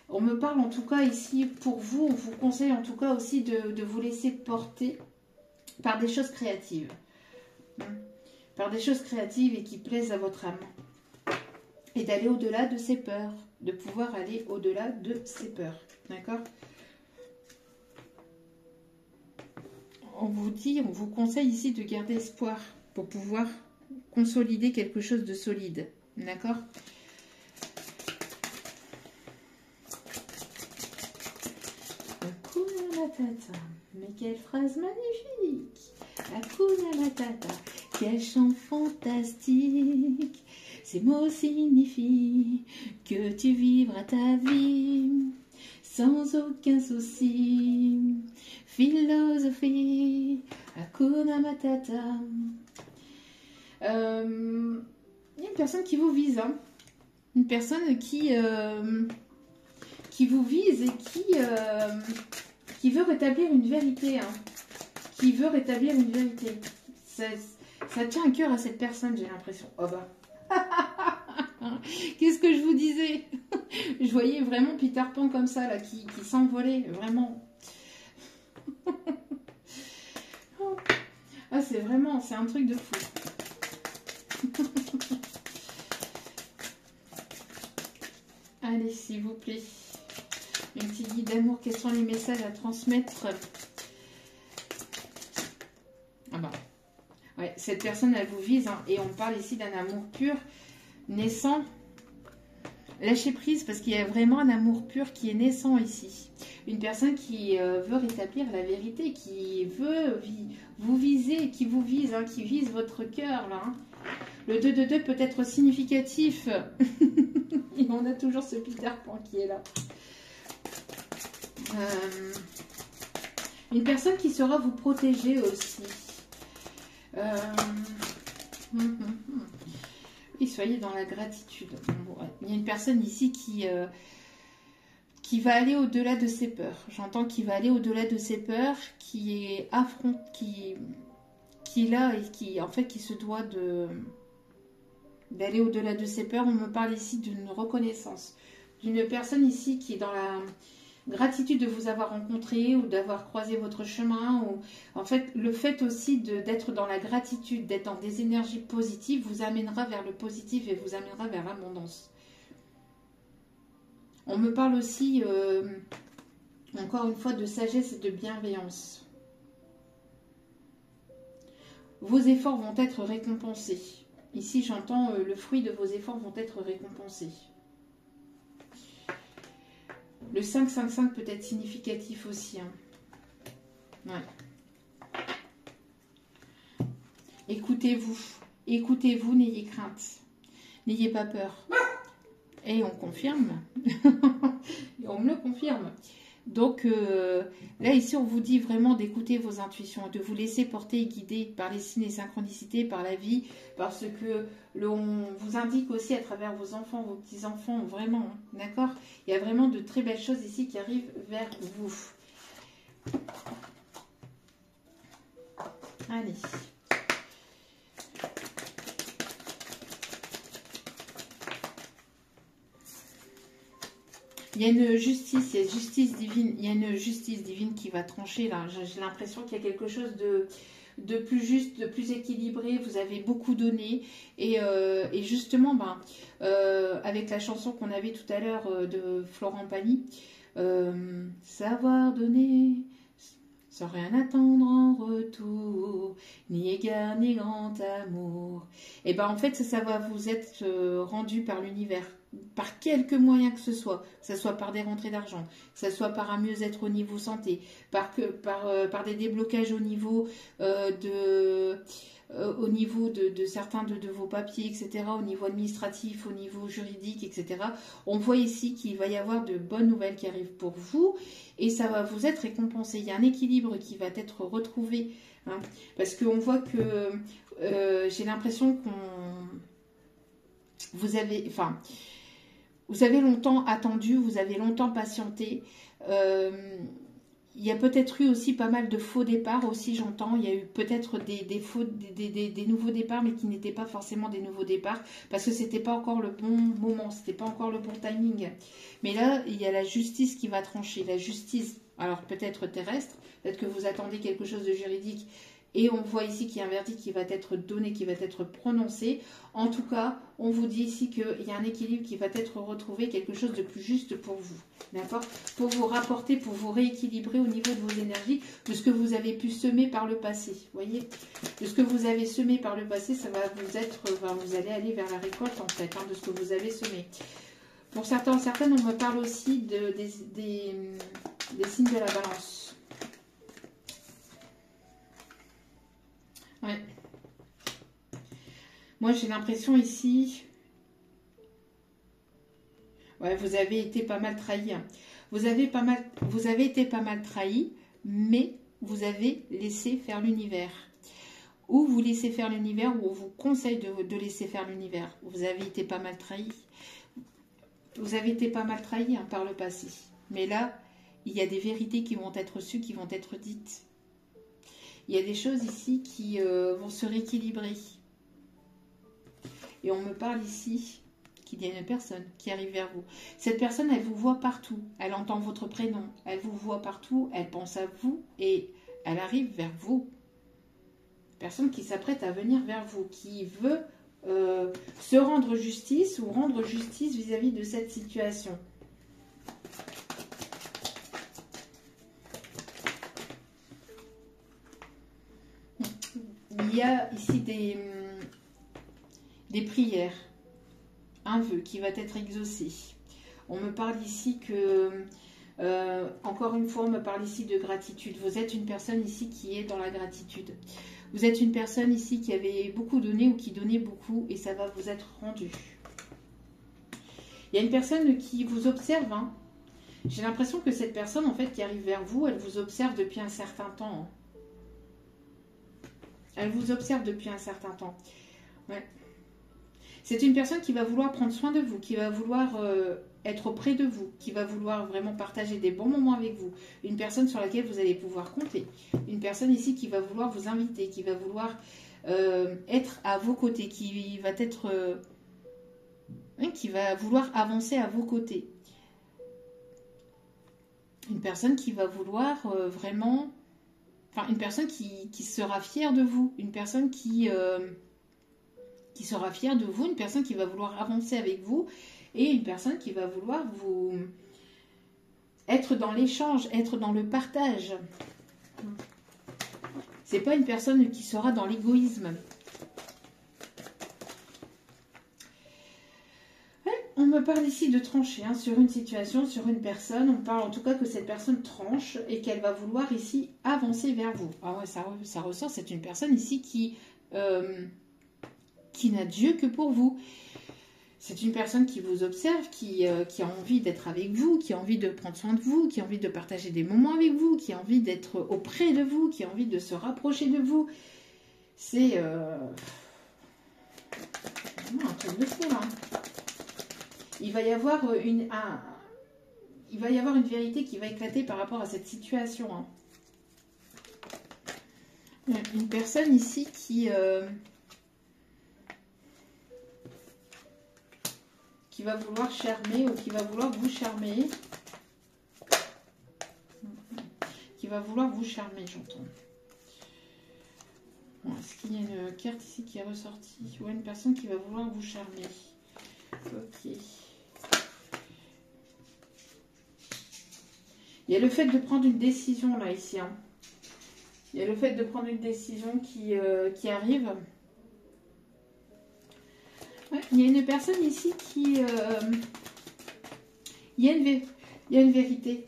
on me parle en tout cas ici, pour vous, on vous conseille en tout cas aussi de vous laisser porter par des choses créatives. Par des choses créatives et qui plaisent à votre âme. Et d'aller au-delà de ses peurs. De pouvoir aller au-delà de ses peurs. D'accord? On vous dit, on vous conseille ici de garder espoir pour pouvoir consolider quelque chose de solide. D'accord? Hakuna Matata. Mais quelle phrase magnifique! Hakuna Matata. Quel chant fantastique! Ces mots signifient que tu vivras ta vie sans aucun souci. Philosophie, Hakuna Matata. Il y a une personne qui vous vise, hein. Une personne qui vous vise et qui veut rétablir une vérité, hein. Qui veut rétablir une vérité. Ça tient à cœur à cette personne, j'ai l'impression. Oh bah. Qu'est-ce que je vous disais? Je voyais vraiment Peter Pan comme ça, là, qui s'envolait, vraiment. Ah, c'est un truc de fou. Allez, s'il vous plaît. Un petit guide d'amour, quels sont les messages à transmettre? Ah bah. Ouais, cette personne, elle vous vise, hein, et on parle ici d'un amour pur, naissant. Lâchez prise parce qu'il y a vraiment un amour pur qui est naissant ici. Une personne qui veut rétablir la vérité, qui veut vous viser, qui vous vise, hein, qui vise votre cœur, là. Hein. Le 2 de 2 peut être significatif. Et on a toujours ce Peter Pan qui est là. Une personne qui saura vous protéger aussi. Et soyez dans la gratitude. Il y a une personne ici qui va aller au-delà de ses peurs. J'entends qu'il va aller au-delà de ses peurs, qui est qui est là et qui en fait qui se doit d'aller au-delà de ses peurs. On me parle ici d'une reconnaissance, d'une personne ici qui est dans la gratitude de vous avoir rencontré ou d'avoir croisé votre chemin. Ou en fait, le fait aussi d'être dans la gratitude, d'être dans des énergies positives, vous amènera vers le positif et vous amènera vers l'abondance. On me parle aussi, encore une fois, de sagesse et de bienveillance. Vos efforts vont être récompensés. Ici, j'entends le fruit de vos efforts vont être récompensés. Le 5-5-5 peut être significatif aussi. Hein. Ouais. Écoutez-vous. Écoutez-vous, n'ayez crainte. N'ayez pas peur. Et on confirme. Et on me le confirme. Donc, là, ici, on vous dit vraiment d'écouter vos intuitions, de vous laisser porter et guider par les signes et synchronicités, par la vie, parce que on vous indique aussi à travers vos enfants, vos petits-enfants, vraiment, hein, d'accord? Il y a vraiment de très belles choses ici qui arrivent vers vous. Allez. Il y a une justice, il y a justice divine, il y a une justice divine qui va trancher là. J'ai l'impression qu'il y a quelque chose de plus juste, de plus équilibré. Vous avez beaucoup donné et justement, avec la chanson qu'on avait tout à l'heure de Florent Pagny, savoir donner, sans rien attendre en retour, ni égard ni grand amour. Et bien en fait ça va vous être rendu par l'univers, par quelque moyen que ce soit par des rentrées d'argent, que ce soit par un mieux-être au niveau santé, par des déblocages au niveau de certains de vos papiers, etc., au niveau administratif, au niveau juridique, etc. On voit ici qu'il va y avoir de bonnes nouvelles qui arrivent pour vous et ça va vous être récompensé. Il y a un équilibre qui va être retrouvé, hein, parce qu'on voit que j'ai l'impression vous avez longtemps attendu, vous avez longtemps patienté. Il y a peut-être eu aussi pas mal de faux départs aussi, j'entends. Il y a eu peut-être des nouveaux départs, mais qui n'étaient pas forcément des nouveaux départs, parce que c'était pas encore le bon moment, c'était pas encore le bon timing. Mais là, il y a la justice qui va trancher. La justice, alors peut-être terrestre, peut-être que vous attendez quelque chose de juridique, et on voit ici qu'il y a un verdict qui va être donné, qui va être prononcé. En tout cas, on vous dit ici qu'il y a un équilibre qui va être retrouvé, quelque chose de plus juste pour vous. D'accord? Pour vous rapporter, pour vous rééquilibrer au niveau de vos énergies, de ce que vous avez pu semer par le passé. Vous voyez? De ce que vous avez semé par le passé, ça va vous être, vous allez aller vers la récolte en fait, hein, de ce que vous avez semé. Pour certains, certaines, on me parle aussi des signes de la balance. Ouais. Moi, j'ai l'impression ici... Ouais, vous avez été pas mal trahi. Hein. Vous avez été pas mal trahi, mais vous avez laissé faire l'univers. Ou vous laissez faire l'univers, ou on vous conseille de laisser faire l'univers. Vous avez été pas mal trahi. Vous avez été pas mal trahi, hein, par le passé. Mais là, il y a des vérités qui vont être sues, qui vont être dites. Il y a des choses ici qui vont se rééquilibrer. Et on me parle ici qu'il y a une personne qui arrive vers vous. Cette personne, elle vous voit partout. Elle entend votre prénom. Elle vous voit partout. Elle pense à vous et elle arrive vers vous. Personne qui s'apprête à venir vers vous, qui veut se rendre justice ou rendre justice vis-à-vis de cette situation. Il y a ici des prières, un vœu qui va être exaucé. On me parle ici que, encore une fois, on me parle ici de gratitude. Vous êtes une personne ici qui est dans la gratitude. Vous êtes une personne ici qui avait beaucoup donné ou qui donnait beaucoup et ça va vous être rendu. Il y a une personne qui vous observe. Hein. J'ai l'impression que cette personne, en fait, qui arrive vers vous, elle vous observe depuis un certain temps. Hein. Elle vous observe depuis un certain temps. Ouais. C'est une personne qui va vouloir prendre soin de vous, qui va vouloir être auprès de vous, qui va vouloir vraiment partager des bons moments avec vous. Une personne sur laquelle vous allez pouvoir compter. Une personne ici qui va vouloir vous inviter, qui va vouloir être à vos côtés, qui va vouloir avancer à vos côtés. Une personne qui va vouloir vraiment... Enfin, une personne qui sera fière de vous. Une personne qui sera fière de vous. Une personne qui va vouloir avancer avec vous. Et une personne qui va vouloir vous... être dans l'échange, être dans le partage. C'est pas une personne qui sera dans l'égoïsme. On me parle ici de trancher hein, sur une situation, sur une personne. On parle en tout cas que cette personne tranche et qu'elle va vouloir ici avancer vers vous. Ah ouais, ça ressort, c'est une personne ici qui n'a Dieu que pour vous. C'est une personne qui vous observe, qui a envie d'être avec vous, qui a envie de prendre soin de vous, qui a envie de partager des moments avec vous, qui a envie d'être auprès de vous, qui a envie de se rapprocher de vous. C'est un truc de fou là. Il va y avoir une vérité qui va éclater par rapport à cette situation. Hein. Une personne ici qui va vouloir charmer ou qui va vouloir vous charmer. Qui va vouloir vous charmer, j'entends. Bon, est-ce qu'il y a une carte ici qui est ressortie? Ouais, une personne qui va vouloir vous charmer. Ok. Il y a le fait de prendre une décision là, ici. Hein. Il y a le fait de prendre une décision qui arrive. Ouais, il y a une personne ici qui... il y a une vérité.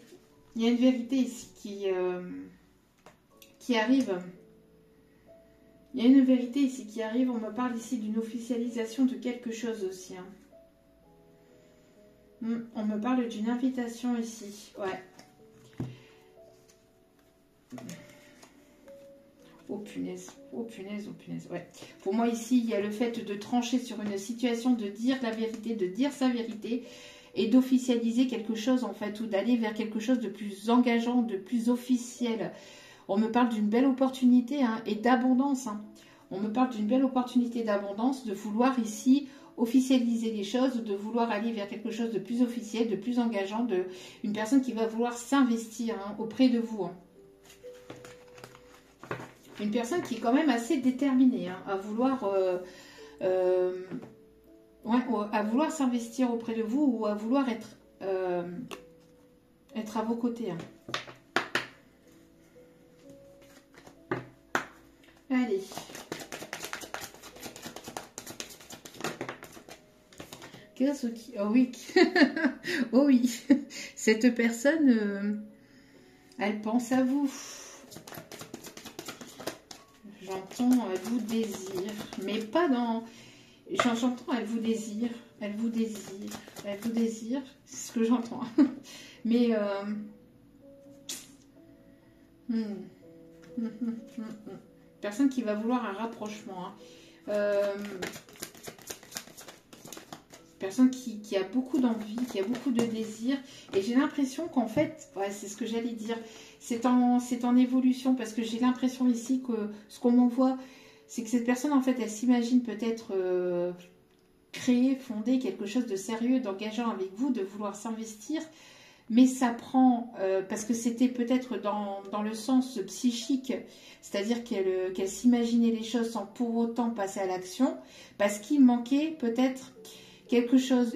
Il y a une vérité ici qui arrive. Il y a une vérité ici qui arrive. On me parle ici d'une officialisation de quelque chose aussi. Hein. On me parle d'une invitation ici. Ouais. Oh punaise, oh punaise, oh punaise. Ouais. Pour moi ici, il y a le fait de trancher sur une situation, de dire la vérité, de dire sa vérité et d'officialiser quelque chose en fait, ou d'aller vers quelque chose de plus engageant, de plus officiel. On me parle d'une belle opportunité hein, et d'abondance. Hein. On me parle d'une belle opportunité d'abondance, de vouloir ici officialiser les choses, de vouloir aller vers quelque chose de plus officiel, de plus engageant, une personne qui va vouloir s'investir hein, auprès de vous. Hein. Une personne qui est quand même assez déterminée hein, à vouloir s'investir auprès de vous ou à vouloir être à vos côtés. Hein. Allez. Oh oui. Oh oui. Cette personne, elle pense à vous. J'entends, elle vous désire. Mais pas dans... J'entends, elle vous désire. Elle vous désire. Elle vous désire. C'est ce que j'entends. Mais... Personne qui va vouloir un rapprochement. Hein. Personne qui a beaucoup d'envie, qui a beaucoup de désir. Et j'ai l'impression qu'en fait, ouais, c'est ce que j'allais dire, c'est en évolution. Parce que j'ai l'impression ici que ce qu'on m'envoie, c'est que cette personne, en fait, elle s'imagine peut-être créer, fonder quelque chose de sérieux, d'engageant avec vous, de vouloir s'investir. Mais ça prend, parce que c'était peut-être dans le sens psychique, c'est-à-dire qu'elle s'imaginait les choses sans pour autant passer à l'action, parce qu'il manquait peut-être quelque chose,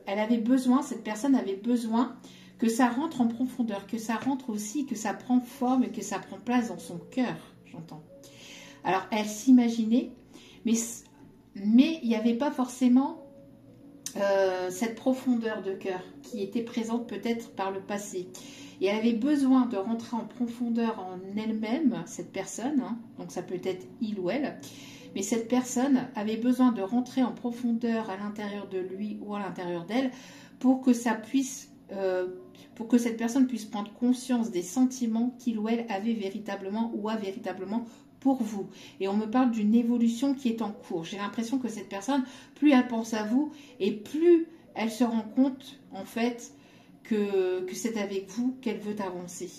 elle avait besoin, cette personne avait besoin que ça rentre en profondeur, que ça rentre aussi, que ça prend forme et que ça prend place dans son cœur, j'entends. Alors, elle s'imaginait, mais il n'y avait pas forcément cette profondeur de cœur qui était présente peut-être par le passé. Et elle avait besoin de rentrer en profondeur en elle-même, cette personne, hein, donc ça peut être il ou elle, mais cette personne avait besoin de rentrer en profondeur à l'intérieur de lui ou à l'intérieur d'elle pour que ça puisse, pour que cette personne puisse prendre conscience des sentiments qu'il ou elle avait véritablement ou a véritablement pour vous. Et on me parle d'une évolution qui est en cours. J'ai l'impression que cette personne, plus elle pense à vous et plus elle se rend compte en fait que c'est avec vous qu'elle veut avancer.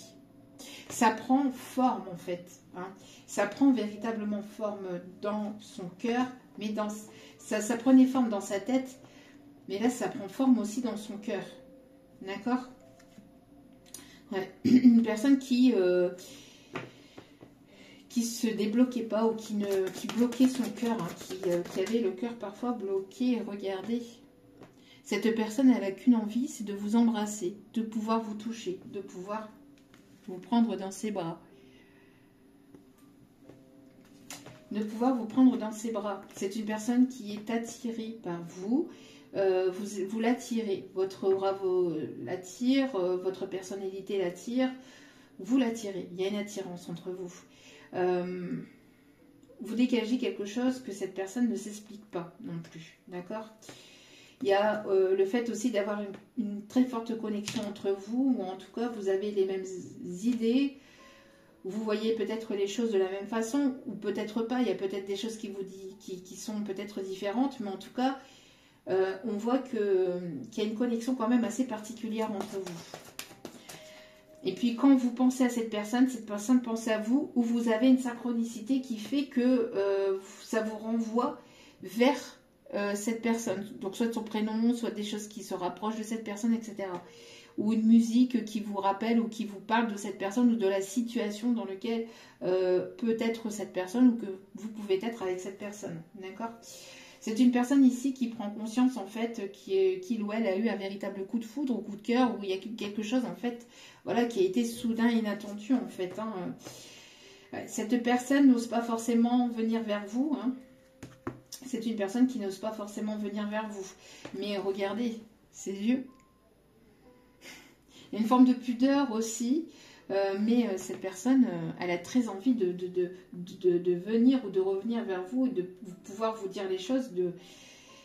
Ça prend forme en fait. Hein. Ça prend véritablement forme dans son cœur, mais ça prenait forme dans sa tête, mais là ça prend forme aussi dans son cœur. D'accord? Ouais. Une personne qui se débloquait pas ou qui bloquait son cœur, hein, qui avait le cœur parfois bloqué. Regardez, cette personne, elle n'a qu'une envie, c'est de vous embrasser, de pouvoir vous toucher, de pouvoir vous prendre dans ses bras. De pouvoir vous prendre dans ses bras. C'est une personne qui est attirée par vous. Vous l'attirez. Votre aura l'attire, votre personnalité l'attire. Vous l'attirez. Il y a une attirance entre vous. Vous dégagez quelque chose que cette personne ne s'explique pas non plus. D'accord ? Il y a le fait aussi d'avoir une très forte connexion entre vous, ou en tout cas vous avez les mêmes idées, vous voyez peut-être les choses de la même façon, ou peut-être pas, il y a peut-être des choses qui sont peut-être différentes, mais en tout cas, on voit qu'il y a une connexion quand même assez particulière entre vous. Et puis quand vous pensez à cette personne pense à vous, ou vous avez une synchronicité qui fait que ça vous renvoie vers cette personne. Donc soit de son prénom, soit des choses qui se rapprochent de cette personne, etc. Ou une musique qui vous rappelle ou qui vous parle de cette personne ou de la situation dans laquelle peut être cette personne ou que vous pouvez être avec cette personne. D'accord ? C'est une personne ici qui prend conscience en fait qu'il ou elle a eu un véritable coup de foudre ou coup de cœur, où il y a quelque chose en fait voilà, qui a été soudain inattendu en fait. Hein. Cette personne n'ose pas forcément venir vers vous. Hein. C'est une personne qui n'ose pas forcément venir vers vous. Mais regardez, ses yeux. Il y a une forme de pudeur aussi. Mais cette personne, elle a très envie de venir ou de revenir vers vous et de pouvoir vous dire les choses.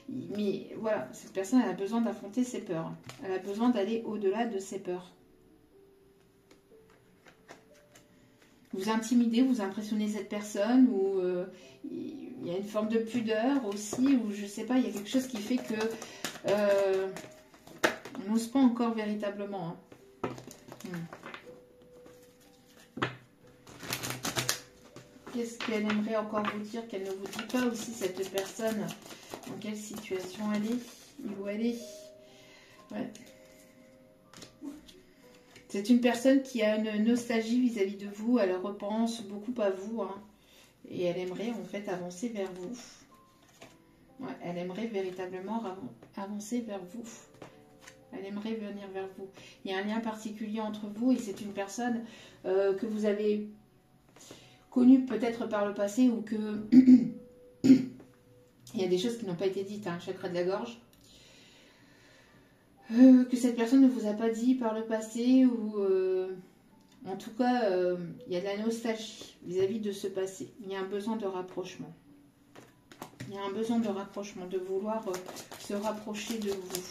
Mais voilà, cette personne, elle a besoin d'affronter ses peurs. Elle a besoin d'aller au-delà de ses peurs. Vous intimidez, vous impressionnez cette personne, ou il y a une forme de pudeur aussi, ou je sais pas, il y a quelque chose qui fait que on n'ose pas encore véritablement. Hein. Qu'est-ce qu'elle aimerait encore vous dire qu'elle ne vous dit pas aussi, cette personne? Dans quelle situation elle est? Où elle est? Ouais. C'est une personne qui a une nostalgie vis-à-vis de vous. Elle repense beaucoup à vous. Hein, et elle aimerait en fait avancer vers vous. Ouais, elle aimerait véritablement avancer vers vous. Elle aimerait venir vers vous. Il y a un lien particulier entre vous et c'est une personne que vous avez connue peut-être par le passé ou que... Il y a des choses qui n'ont pas été dites, hein, chakra de la gorge. Que cette personne ne vous a pas dit par le passé ou... en tout cas, il y a de la nostalgie vis-à-vis de ce passé. Il y a un besoin de rapprochement. Il y a un besoin de rapprochement, de vouloir se rapprocher de vous.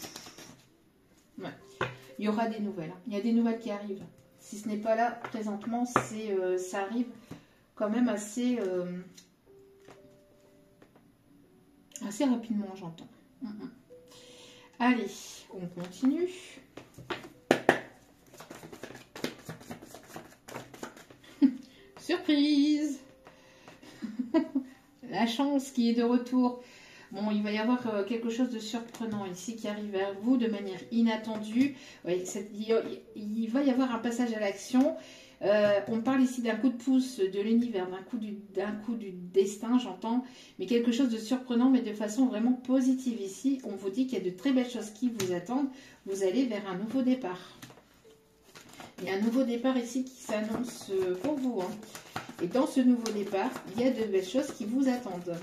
Ouais. Il y aura des nouvelles. Il y a des nouvelles qui arrivent. Si ce n'est pas là, présentement, ça arrive quand même assez rapidement, j'entends. Allez, on continue. Surprise. La chance qui est de retour. Bon, il va y avoir quelque chose de surprenant ici qui arrive vers vous de manière inattendue. Oui, il va y avoir un passage à l'action. On parle ici d'un coup de pouce de l'univers, d'un coup du destin, j'entends. Mais quelque chose de surprenant, mais de façon vraiment positive ici. On vous dit qu'il y a de très belles choses qui vous attendent. Vous allez vers un nouveau départ. Il y a un nouveau départ ici qui s'annonce pour vous. Hein. Et dans ce nouveau départ, il y a de belles choses qui vous attendent.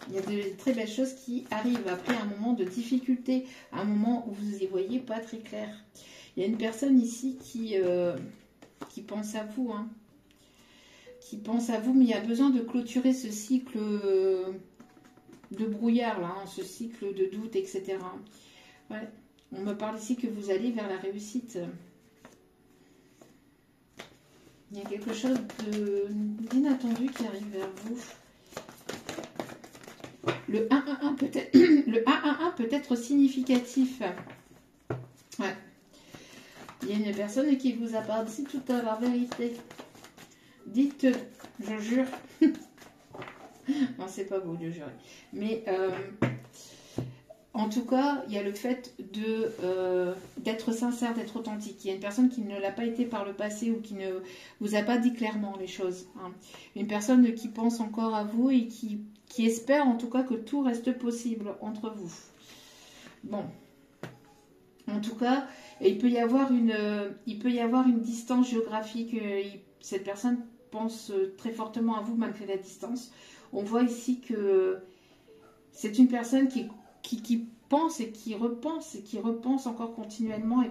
Il y a de très belles choses qui arrivent après un moment de difficulté, un moment où vous n'y voyez pas très clair. Il y a une personne ici qui pense à vous, hein, qui pense à vous, mais il y a besoin de clôturer ce cycle de brouillard, là, hein, ce cycle de doute, etc. Ouais. On me parle ici que vous allez vers la réussite. Il y a quelque chose d'inattendu qui arrive vers vous. Le 1-1-1 peut-être le 1-1-1 peut être significatif. Ouais. Il y a une personne qui vous a pas dit toute la vérité. Dites, je jure. Non, c'est pas beau de jurer. Mais en tout cas, il y a le fait d'être sincère, d'être authentique. Il y a une personne qui ne l'a pas été par le passé ou qui ne vous a pas dit clairement les choses. Hein. Une personne qui pense encore à vous et qui espère en tout cas que tout reste possible entre vous. Bon. En tout cas, il peut y avoir une distance géographique. Cette personne pense très fortement à vous malgré la distance. On voit ici que c'est une personne qui pense et qui repense encore continuellement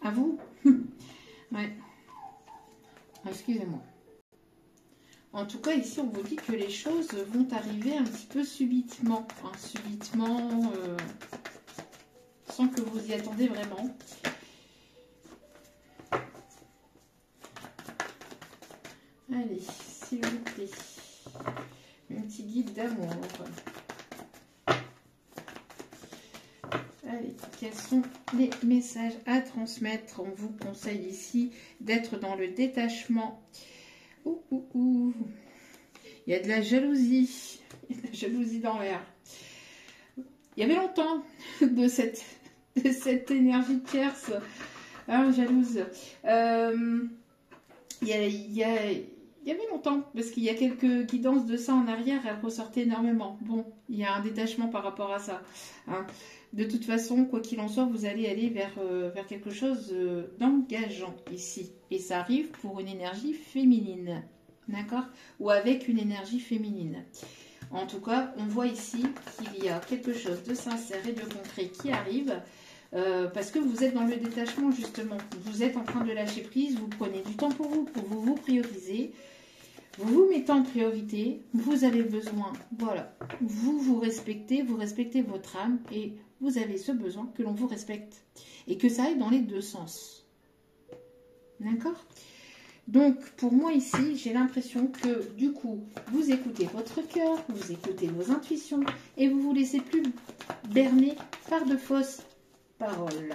à vous. Ouais. Excusez-moi. En tout cas, ici, on vous dit que les choses vont arriver un petit peu subitement. Hein, subitement, sans que vous y attendez vraiment. Allez, s'il vous plaît. Un petit guide d'amour. Allez, quels sont les messages à transmettre? On vous conseille ici d'être dans le détachement. Il y a de la jalousie. Il y a de la jalousie dans l'air. Il y avait longtemps de cette énergie tierce, hein, jalouse. Il y avait longtemps, parce qu'il y a quelques guidances de ça en arrière, elle ressortait énormément. Bon, il y a un détachement par rapport à ça. Hein. De toute façon, quoi qu'il en soit, vous allez aller vers quelque chose d'engageant ici. Et ça arrive pour une énergie féminine. D'accord? Ou avec une énergie féminine. En tout cas, on voit ici qu'il y a quelque chose de sincère et de concret qui arrive. Parce que vous êtes dans le détachement, justement. Vous êtes en train de lâcher prise. Vous prenez du temps pour vous prioriser. Vous vous mettez en priorité, vous avez besoin, voilà, vous respectez votre âme et vous avez ce besoin que l'on vous respecte et que ça aille dans les deux sens. D'accord? Donc, pour moi ici, j'ai l'impression que du coup, vous écoutez votre cœur, vous écoutez vos intuitions et vous vous laissez plus berner par de fausses paroles.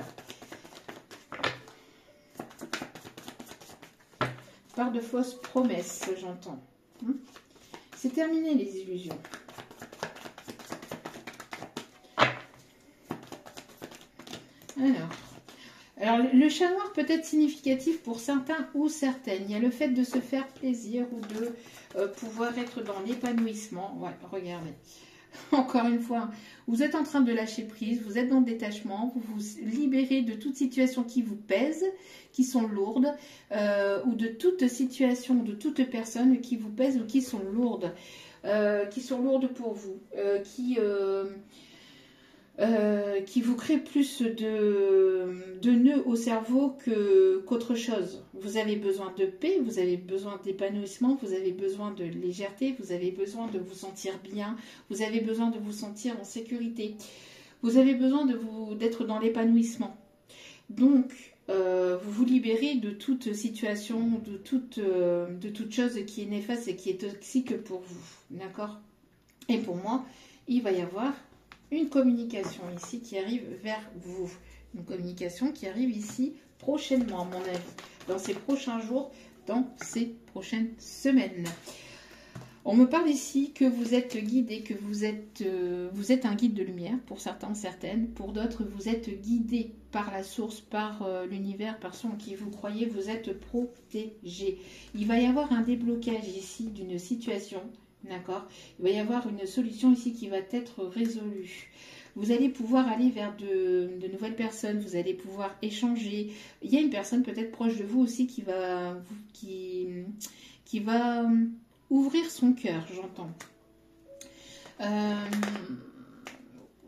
Par de fausses promesses, j'entends. C'est terminé les illusions. Alors le chat noir peut être significatif pour certains ou certaines. Il y a le fait de se faire plaisir ou de pouvoir être dans l'épanouissement. Ouais, regardez. Encore une fois, vous êtes en train de lâcher prise, vous êtes dans le détachement, vous vous libérez de toute situation qui vous pèse, qui sont lourdes, ou de toute situation, de toute personne qui vous pèse ou qui sont lourdes pour vous, qui vous crée plus de nœuds au cerveau qu'autre chose. Vous avez besoin de paix, vous avez besoin d'épanouissement, vous avez besoin de légèreté, vous avez besoin de vous sentir bien, vous avez besoin de vous sentir en sécurité, vous avez besoin d'être dans l'épanouissement. Donc, vous vous libérez de toute situation, de toute chose qui est néfaste et qui est toxique pour vous. D'accord? Et pour moi, il va y avoir une communication ici qui arrive vers vous. Une communication qui arrive ici prochainement, à mon avis. Dans ces prochains jours, dans ces prochaines semaines. On me parle ici que vous êtes guidé, que vous êtes un guide de lumière, pour certains, certaines. Pour d'autres, vous êtes guidé par la source, par l'univers, par ceux en qui vous croyez, vous êtes protégé. Il va y avoir un déblocage ici d'une situation. D'accord? Il va y avoir une solution ici qui va être résolue. Vous allez pouvoir aller vers de nouvelles personnes, vous allez pouvoir échanger. Il y a une personne peut-être proche de vous aussi qui va ouvrir son cœur, j'entends.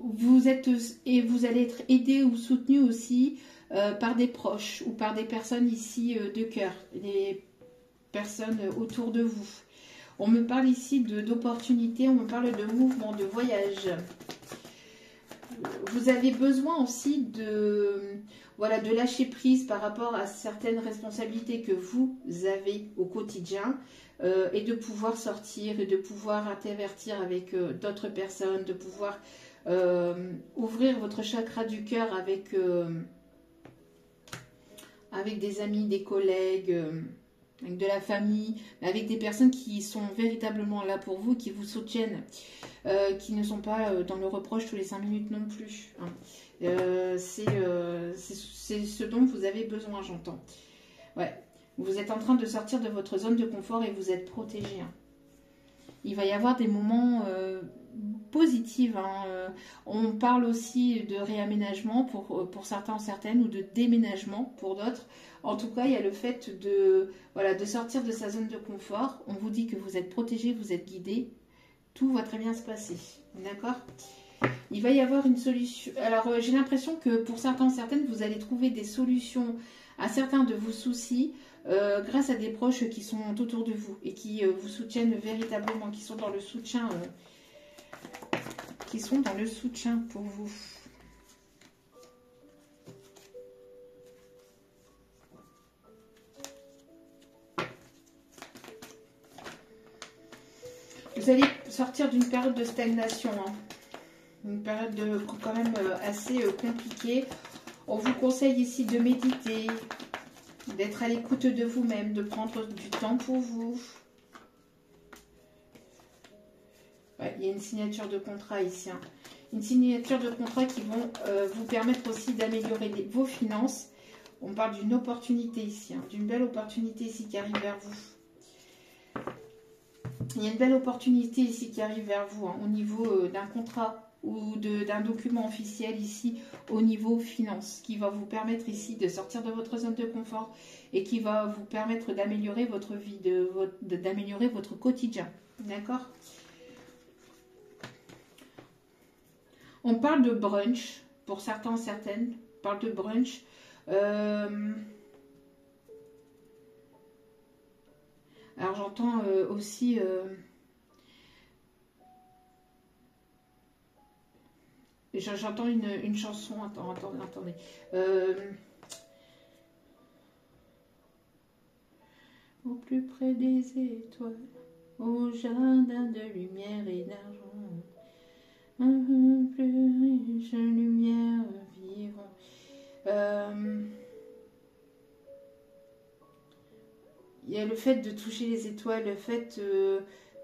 Vous allez être aidé ou soutenu aussi par des proches ou par des personnes ici de cœur, des personnes autour de vous. On me parle ici d'opportunités, on me parle de mouvement, de voyage. Vous avez besoin aussi de lâcher prise par rapport à certaines responsabilités que vous avez au quotidien et de pouvoir sortir et de pouvoir intervertir avec d'autres personnes, de pouvoir ouvrir votre chakra du cœur avec des amis, des collègues, avec de la famille, avec des personnes qui sont véritablement là pour vous, qui vous soutiennent, qui ne sont pas dans le reproche tous les 5 minutes non plus. Hein. C'est ce dont vous avez besoin, j'entends. Ouais. Vous êtes en train de sortir de votre zone de confort et vous êtes protégé. Hein. Il va y avoir des moments positifs. Hein. On parle aussi de réaménagement pour certains, certaines, ou de déménagement pour d'autres. En tout cas, il y a le fait de sortir de sa zone de confort. On vous dit que vous êtes protégé, vous êtes guidé. Tout va très bien se passer. D'accord? Il va y avoir une solution. Alors, j'ai l'impression que pour certains, certaines, vous allez trouver des solutions à certains de vos soucis grâce à des proches qui sont autour de vous et qui vous soutiennent véritablement, qui sont dans le soutien, pour vous. Vous allez sortir d'une période de stagnation, hein. Une période quand même assez compliquée. On vous conseille ici de méditer, d'être à l'écoute de vous-même, de prendre du temps pour vous. Ouais, il y a une signature de contrat ici. Hein. Une signature de contrat qui vont vous permettre aussi d'améliorer vos finances. On parle d'une opportunité ici, hein, d'une belle opportunité ici qui arrive vers vous. Il y a une belle opportunité ici qui arrive vers vous hein, au niveau d'un contrat ou d'un document officiel ici au niveau finance, qui va vous permettre ici de sortir de votre zone de confort et qui va vous permettre d'améliorer votre vie, d'améliorer votre quotidien. D'accord? On parle de brunch, pour certains, certaines, on parle de brunch. Alors j'entends aussi... j'entends une chanson, attendez. Au plus près des étoiles, au jardin de lumière et d'argent, un peu plus riche, lumière vivant. Il y a le fait de toucher les étoiles, le fait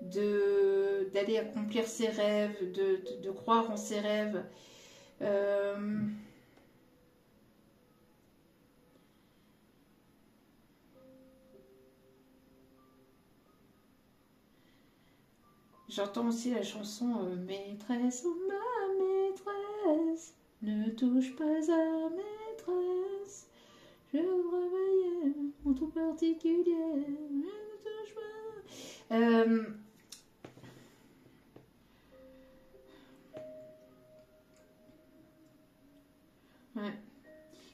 d'aller accomplir ses rêves, de croire en ses rêves. J'entends aussi la chanson Maîtresse, oh ma maîtresse, ne touche pas à maîtresse, je vous réveille en tout particulier, ne touche pas. Ouais.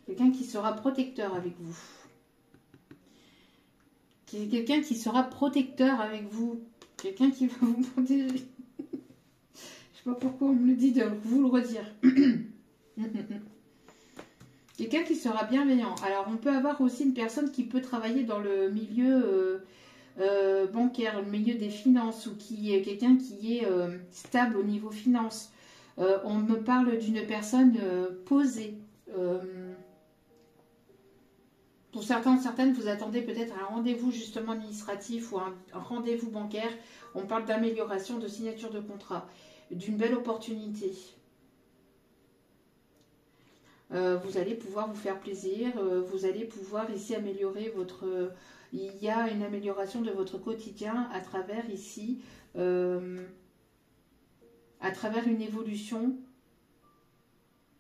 Quelqu'un qui sera protecteur avec vous. Quelqu'un qui sera protecteur avec vous. Quelqu'un qui va vous protéger. Je sais pas pourquoi on me le dit de vous le redire. Quelqu'un qui sera bienveillant. Alors on peut avoir aussi une personne qui peut travailler dans le milieu bancaire, le milieu des finances, ou qui est quelqu'un qui est stable au niveau finance. On me parle d'une personne posée. Pour certains, certaines, vous attendez peut-être un rendez-vous justement administratif ou un rendez-vous bancaire. On parle d'amélioration, de signature de contrat, d'une belle opportunité. Vous allez pouvoir vous faire plaisir, vous allez pouvoir ici améliorer votre... il y a une amélioration de votre quotidien à travers ici, à travers une évolution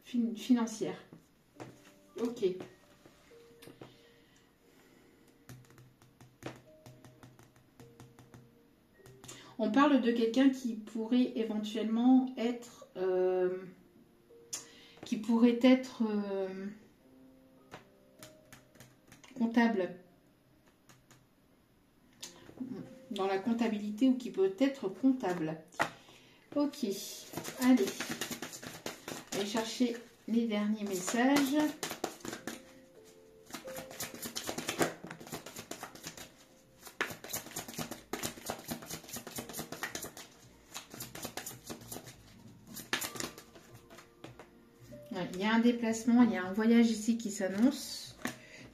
financière. Ok. On parle de quelqu'un qui pourrait éventuellement être... comptable. Dans la comptabilité ou qui peut être comptable. Ok. Allez. Allez chercher les derniers messages. Il y a un déplacement, il y a un voyage ici qui s'annonce.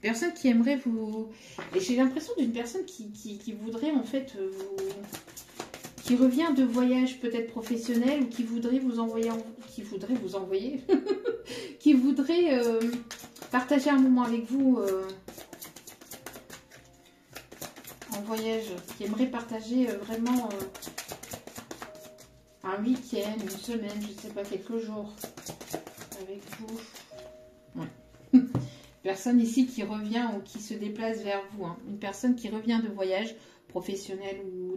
Personne qui aimerait vous... Et j'ai l'impression d'une personne qui voudrait en fait vous... Qui revient de voyage peut-être professionnel ou qui voudrait vous envoyer... Qui voudrait vous envoyer Qui voudrait partager un moment avec vous en voyage. Qui aimerait partager vraiment un week-end, une semaine, je ne sais pas, quelques jours avec vous. Ouais. Personne ici qui revient ou qui se déplace vers vous. Hein. Une personne qui revient de voyage professionnel ou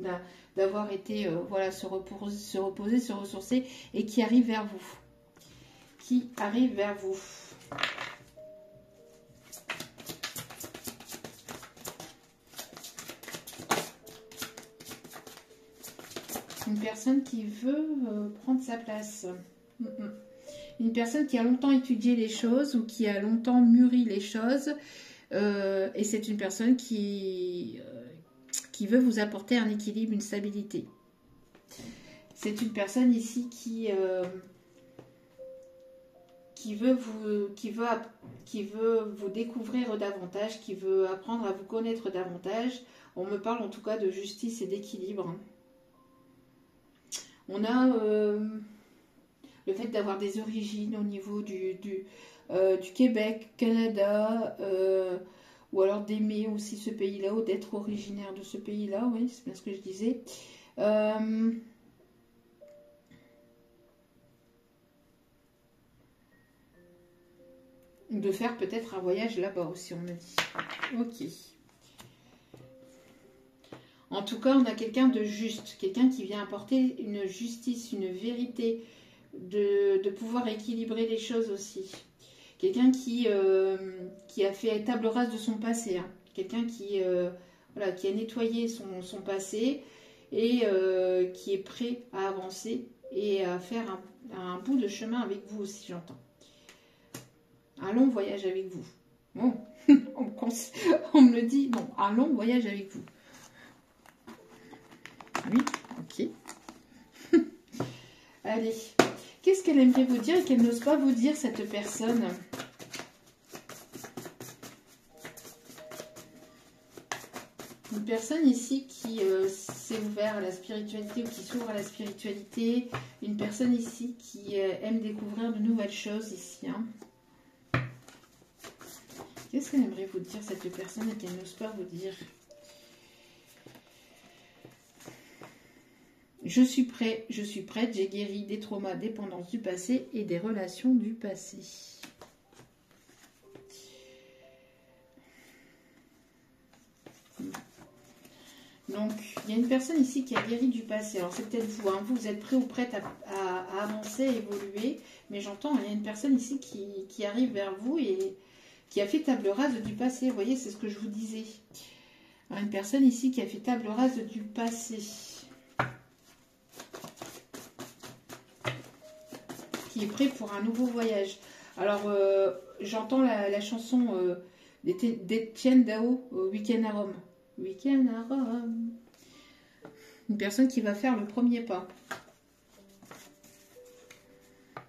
d'avoir été voilà, se reposer, se ressourcer et qui arrive vers vous. Qui arrive vers vous. Une personne qui veut prendre sa place. Une personne qui a longtemps étudié les choses ou qui a longtemps mûri les choses. Et c'est une personne qui veut vous apporter un équilibre, une stabilité. C'est une personne ici qui veut vous découvrir davantage, qui veut apprendre à vous connaître davantage. On me parle en tout cas de justice et d'équilibre. On a le fait d'avoir des origines au niveau du Québec, Canada, ou alors d'aimer aussi ce pays-là, ou d'être originaire de ce pays-là, oui, c'est bien ce que je disais. de faire peut-être un voyage là-bas aussi, on me dit. Ok. En tout cas, on a quelqu'un de juste, quelqu'un qui vient apporter une justice, une vérité, de pouvoir équilibrer les choses aussi. Quelqu'un qui a fait table rase de son passé, hein. Quelqu'un voilà, qui a nettoyé son passé et qui est prêt à avancer et à faire un bout de chemin avec vous aussi, j'entends. Un long voyage avec vous. Bon, on me le dit, non, un long voyage avec vous. Oui, ok. Allez, qu'est-ce qu'elle aimerait vous dire et qu'elle n'ose pas vous dire, cette personne? Une personne ici qui s'est ouverte à la spiritualité ou qui s'ouvre à la spiritualité. Une personne ici qui aime découvrir de nouvelles choses ici. Hein. Qu'est-ce qu'elle aimerait vous dire, cette personne, et qu'elle n'ose pas vous dire? Je suis prêt, je suis prête, j'ai guéri des traumas, dépendances du passé et des relations du passé. Donc, il y a une personne ici qui a guéri du passé. Alors, c'est peut-être vous, hein. Vous êtes prêt ou prête à avancer, à évoluer. Mais j'entends, il y a une personne ici qui arrive vers vous et qui a fait table rase du passé. Vous voyez, c'est ce que je vous disais. Alors, une personne ici qui a fait table rase du passé. Qui est prêt pour un nouveau voyage. Alors, j'entends la chanson d'Étienne Dao, Week-end à Rome. Week-end à Rome. Une personne qui va faire le premier pas.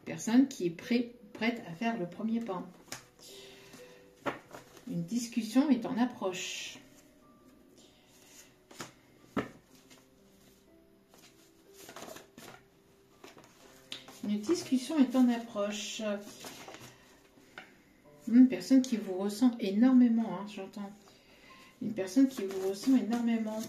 Personne qui est prête à faire le premier pas. Une discussion est en approche. Une discussion est en approche. Une personne qui vous ressent énormément, hein, j'entends. Une personne qui vous ressent énormément.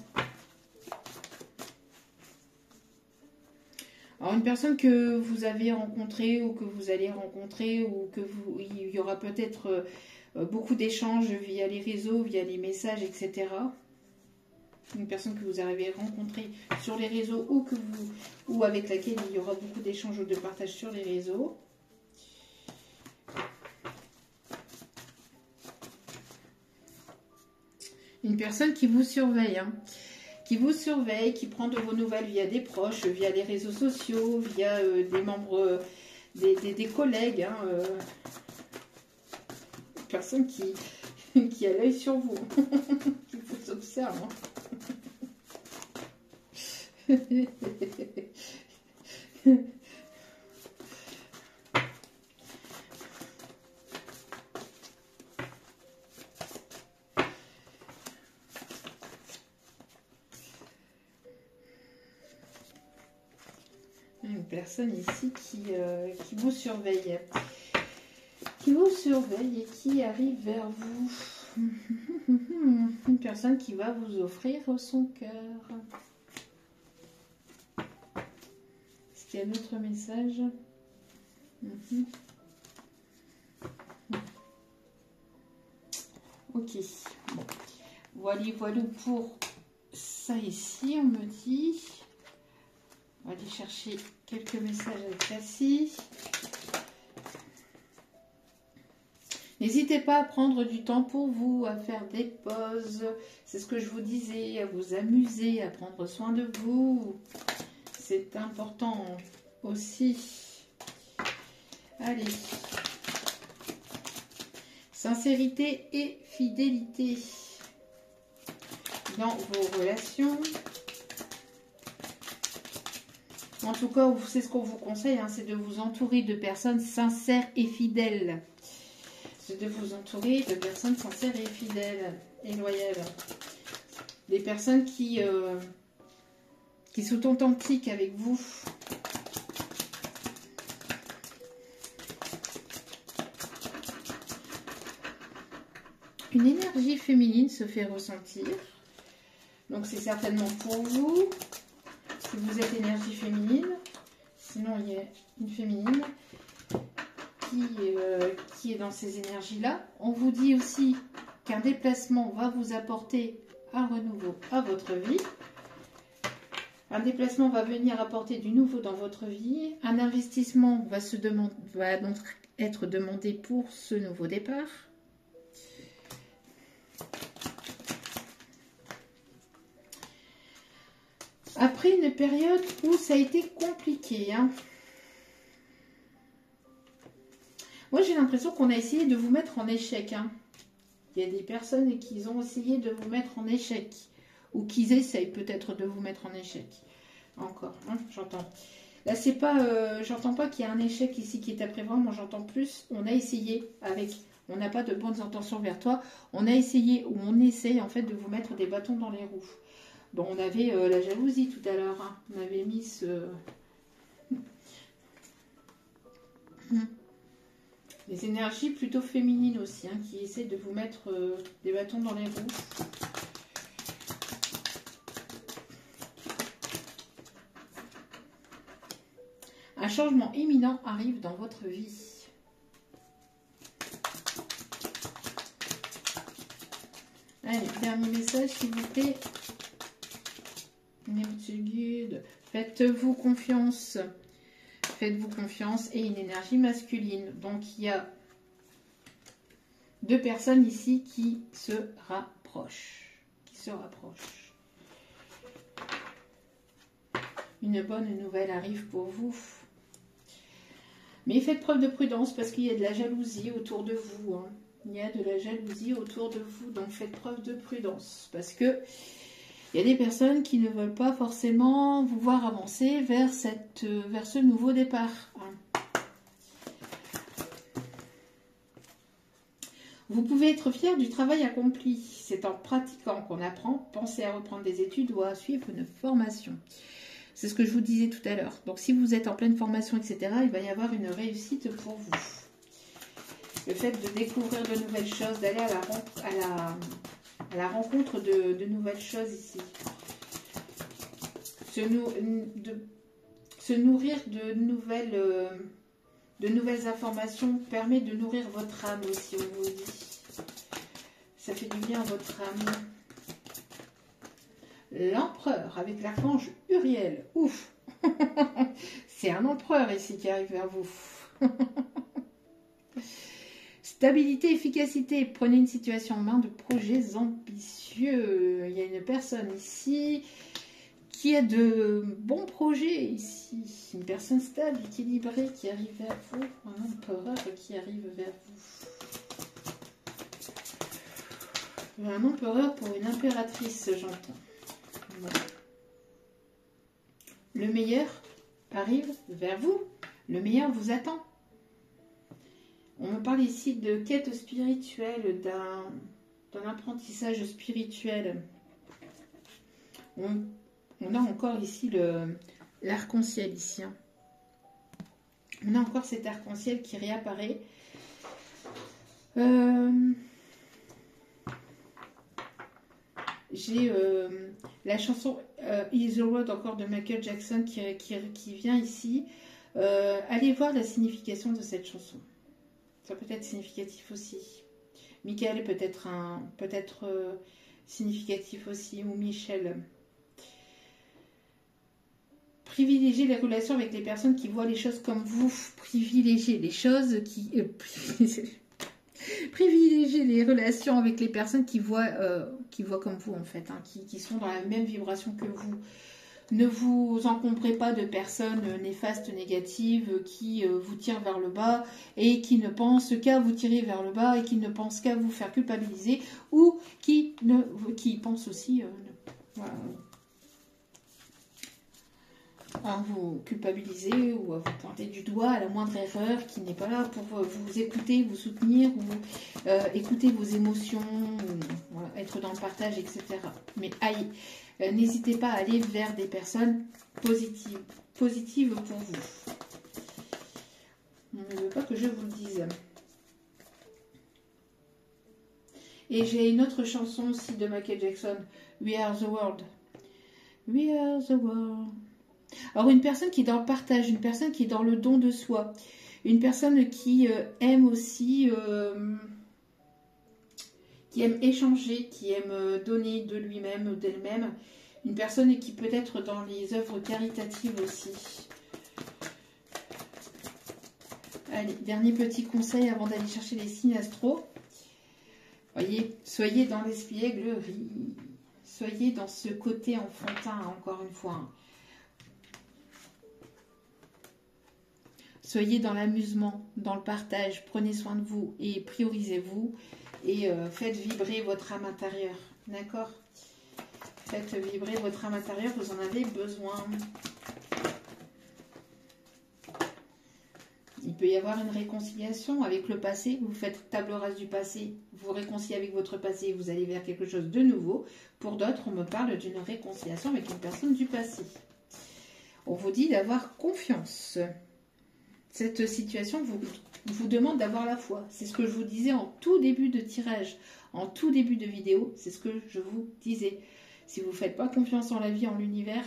Alors, une personne que vous avez rencontrée ou que vous allez rencontrer ou que il y aura peut-être beaucoup d'échanges via les réseaux, via les messages, etc. Une personne que vous avez rencontrée sur les réseaux ou avec laquelle il y aura beaucoup d'échanges ou de partage sur les réseaux. Une personne qui vous surveille, hein, qui vous surveille, qui prend de vos nouvelles via des proches, via les réseaux sociaux, via des membres, des collègues. Hein, une personne qui a l'œil sur vous, qui vous observe. Hein. Une personne ici qui vous surveille. Qui vous surveille et qui arrive vers vous. Une personne qui va vous offrir son cœur. Est-ce qu'il y a d'autres messages? Ok. Bon. Voilà pour ça ici, on me dit. On va aller chercher quelques messages avec Cassie. N'hésitez pas à prendre du temps pour vous, à faire des pauses. C'est ce que je vous disais, à vous amuser, à prendre soin de vous. C'est important aussi. Allez. Sincérité et fidélité dans vos relations. En tout cas, c'est ce qu'on vous conseille, hein, c'est de vous entourer de personnes sincères et fidèles. C'est de vous entourer de personnes sincères et fidèles et loyales. Des personnes qui sont authentiques avec vous. Une énergie féminine se fait ressentir. Donc c'est certainement pour vous. Si vous êtes énergie féminine. Sinon il y a une féminine qui est dans ces énergies-là. On vous dit aussi qu'un déplacement va vous apporter un renouveau à votre vie. Un déplacement va venir apporter du nouveau dans votre vie. Un investissement va donc être demandé pour ce nouveau départ. Après une période où ça a été compliqué, hein. Moi, j'ai l'impression qu'on a essayé de vous mettre en échec, hein. Il y a des personnes qui ont essayé de vous mettre en échec. Ou qu'ils essayent peut-être de vous mettre en échec. Encore, hein, j'entends. Là, c'est pas... j'entends pas qu'il y a un échec ici qui est à prévoir. Moi, j'entends plus, on a essayé avec... On n'a pas de bonnes intentions vers toi. On a essayé, ou on essaye, en fait, de vous mettre des bâtons dans les roues. Bon, on avait la jalousie tout à l'heure. Hein. On avait mis ce... Des énergies plutôt féminines aussi, hein, qui essaient de vous mettre des bâtons dans les roues. Un changement imminent arrive dans votre vie. Allez, dernier message, s'il vous plaît. Faites-vous confiance. Faites-vous confiance et une énergie masculine. Donc, il y a deux personnes ici qui se rapprochent. Une bonne nouvelle arrive pour vous. Mais faites preuve de prudence parce qu'il y a de la jalousie autour de vous. Hein. Il y a de la jalousie autour de vous. Donc, faites preuve de prudence parce que il y a des personnes qui ne veulent pas forcément vous voir avancer vers ce nouveau départ. Vous pouvez être fier du travail accompli. C'est en pratiquant qu'on apprend. Pensez à reprendre des études ou à suivre une formation. C'est ce que je vous disais tout à l'heure. Donc si vous êtes en pleine formation, etc., il va y avoir une réussite pour vous. Le fait de découvrir de nouvelles choses, d'aller à la rencontre de nouvelles choses ici. Se nourrir de nouvelles informations permet de nourrir votre âme aussi, on vous dit. Ça fait du bien à votre âme. L'empereur avec l'archange Uriel. Ouf. C'est un empereur ici qui arrive vers vous. Stabilité, efficacité. Prenez une situation en main de projets ambitieux. Il y a une personne ici qui a de bons projets ici. Une personne stable, équilibrée qui arrive vers vous. Un empereur qui arrive vers vous. Un empereur pour une impératrice, j'entends. Voilà. Le meilleur arrive vers vous. Le meilleur vous attend. On me parle ici de quête spirituelle, d'un apprentissage spirituel. On a encore ici l'arc-en-ciel ici. Hein. On a encore cet arc-en-ciel qui réapparaît. J'ai la chanson Is the Road encore de Michael Jackson qui vient ici. Allez voir la signification de cette chanson. Ça peut être significatif aussi. Michael est peut-être significatif aussi, ou Michel. Privilégiez les relations avec les personnes qui voient les choses comme vous. Privilégiez les choses qui... privilégiez les relations avec les personnes qui voient comme vous, en fait, hein, qui sont dans la même vibration que vous. Ne vous encombrez pas de personnes néfastes, négatives, qui vous tirent vers le bas et qui ne pensent qu'à vous tirer vers le bas et qui ne pensent qu'à vous faire culpabiliser ou qui pensent aussi à vous culpabiliser ou à vous pointer du doigt à la moindre erreur qui n'est pas là pour vous écouter, vous soutenir ou écouter vos émotions, ou, être dans le partage, etc. Mais n'hésitez pas à aller vers des personnes positives pour vous. On ne veut pas que je vous le dise. Et j'ai une autre chanson aussi de Michael Jackson, We Are the World. We are the world. Alors une personne qui est dans le partage, une personne qui est dans le don de soi, Une personne qui aime aussi, qui aime échanger, qui aime donner de lui-même ou d'elle-même. Une personne qui peut être dans les œuvres caritatives aussi. Allez, dernier petit conseil avant d'aller chercher les signes astro. Voyez, soyez dans l'espièglerie. Soyez dans ce côté enfantin, encore une fois. Soyez dans l'amusement, dans le partage. Prenez soin de vous et priorisez-vous. Et faites vibrer votre âme intérieure. D'accord ? Faites vibrer votre âme intérieure, vous en avez besoin. Il peut y avoir une réconciliation avec le passé. Vous faites table rase du passé, vous réconciliez avec votre passé, vous allez vers quelque chose de nouveau. Pour d'autres, on me parle d'une réconciliation avec une personne du passé. On vous dit d'avoir confiance. Cette situation vous demande d'avoir la foi. C'est ce que je vous disais en tout début de tirage, en tout début de vidéo. C'est ce que je vous disais. Si vous ne faites pas confiance en la vie, en l'univers,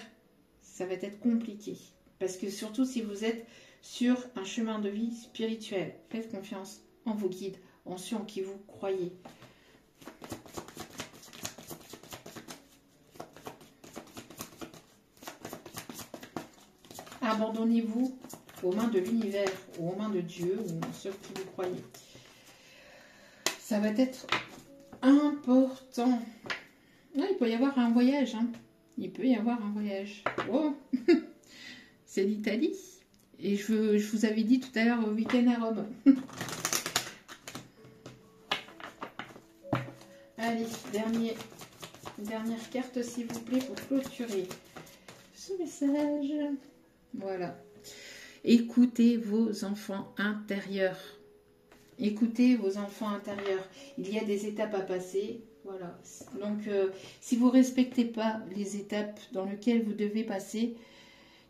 ça va être compliqué. Parce que surtout si vous êtes sur un chemin de vie spirituel, faites confiance en vos guides, en ceux en qui vous croyez. Abandonnez-vous aux mains de l'univers, aux mains de Dieu, ou en ceux qui vous croyez. Ça va être important. Ah, il peut y avoir un voyage. Hein. Il peut y avoir un voyage. Oh, c'est l'Italie. Et je vous avais dit tout à l'heure au week-end à Rome. Allez, dernière carte s'il vous plaît pour clôturer ce message. Voilà. Écoutez vos enfants intérieurs. Écoutez vos enfants intérieurs. Il y a des étapes à passer. Voilà. Donc, si vous ne respectez pas les étapes dans lesquelles vous devez passer,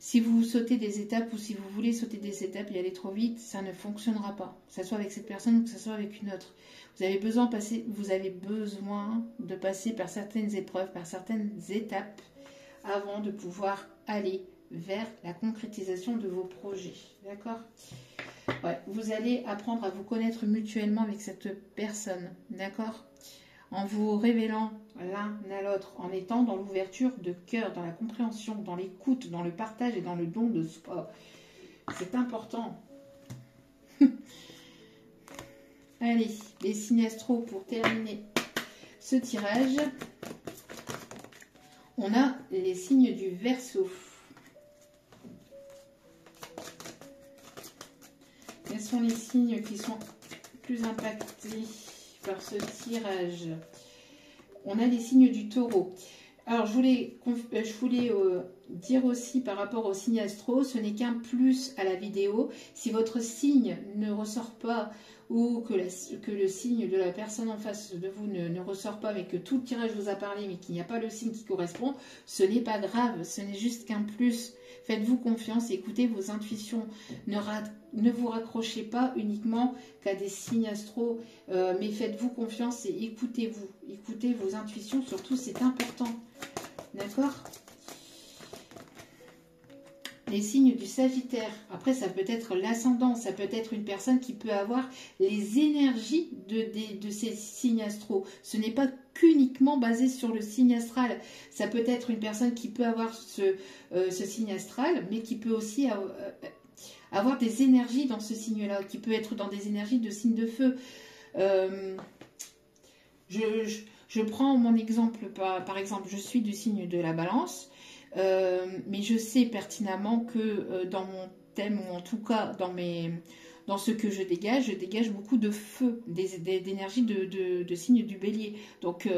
si vous sautez des étapes ou si vous voulez sauter des étapes et aller trop vite, ça ne fonctionnera pas. Que ce soit avec cette personne ou que ce soit avec une autre. Vous avez besoin de passer par certaines épreuves, par certaines étapes avant de pouvoir aller vers la concrétisation de vos projets. D'accord ? Ouais, vous allez apprendre à vous connaître mutuellement avec cette personne. D'accord ? En vous révélant l'un à l'autre, en étant dans l'ouverture de cœur, dans la compréhension, dans l'écoute, dans le partage et dans le don de soi. C'est important. Allez, les signes astro pour terminer ce tirage. On a les signes du Verseau. Quels sont les signes qui sont plus impactés par ce tirage? On a les signes du Taureau. Alors, je voulais dire aussi par rapport au signe astro, ce n'est qu'un plus à la vidéo. Si votre signe ne ressort pas ou que le signe de la personne en face de vous ne ressort pas, mais que tout le tirage vous a parlé, mais qu'il n'y a pas le signe qui correspond, ce n'est pas grave, ce n'est juste qu'un plus. Faites-vous confiance, écoutez vos intuitions. Ne vous raccrochez pas uniquement qu'à des signes astro, mais faites-vous confiance et écoutez-vous. Écoutez vos intuitions, surtout c'est important. D'accord ? Les signes du Sagittaire. Après, ça peut être l'ascendant, ça peut être une personne qui peut avoir les énergies de ces signes astraux. Ce n'est pas qu'uniquement basé sur le signe astral. Ça peut être une personne qui peut avoir ce signe astral, mais qui peut aussi avoir des énergies dans ce signe-là, qui peut être dans des énergies de signe de feu. Je prends mon exemple, par exemple, je suis du signe de la Balance. Mais je sais pertinemment que dans mon thème, ou en tout cas dans ce que je dégage beaucoup de feu, d'énergie de signe du Bélier. Donc,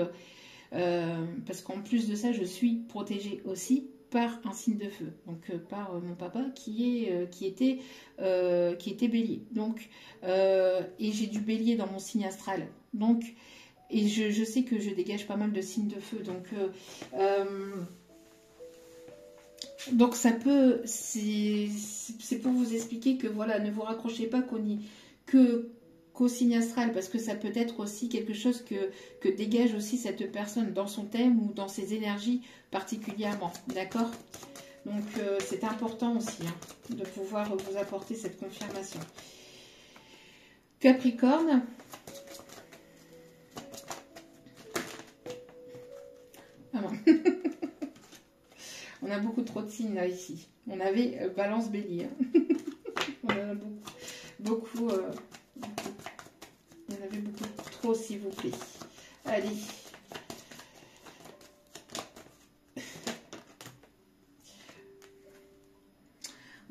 parce qu'en plus de ça, je suis protégée aussi par un signe de feu, donc par mon papa qui était Bélier. Donc, et j'ai du Bélier dans mon signe astral. Donc, et je sais que je dégage pas mal de signes de feu. Donc ça peut, c'est pour vous expliquer que voilà, ne vous raccrochez pas qu'au signe astral, parce que ça peut être aussi quelque chose que dégage aussi cette personne dans son thème ou dans ses énergies particulièrement, d'accord? Donc c'est important aussi de pouvoir vous apporter cette confirmation. Capricorne. Ah bon. On a beaucoup trop de signes là ici. On avait Balance Bélier. Hein. On en a beaucoup. Il y en avait beaucoup trop, s'il vous plaît. Allez.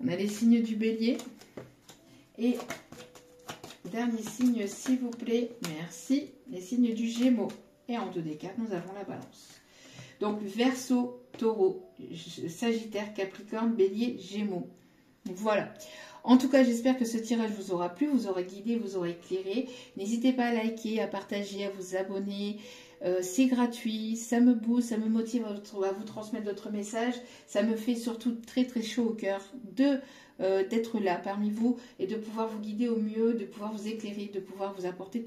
On a les signes du Bélier. Et dernier signe, s'il vous plaît. Merci. Les signes du Gémeaux. Et en 2 des 4, nous avons la Balance. Donc, Verseau, Taureau, Sagittaire, Capricorne, Bélier, Gémeaux. Voilà. En tout cas, j'espère que ce tirage vous aura plu, vous aura guidé, vous aura éclairé. N'hésitez pas à liker, à partager, à vous abonner. C'est gratuit, ça me booste, ça me motive à vous transmettre d'autres messages. Ça me fait surtout très très chaud au cœur d'être là parmi vous et de pouvoir vous guider au mieux, de pouvoir vous éclairer, de pouvoir vous apporter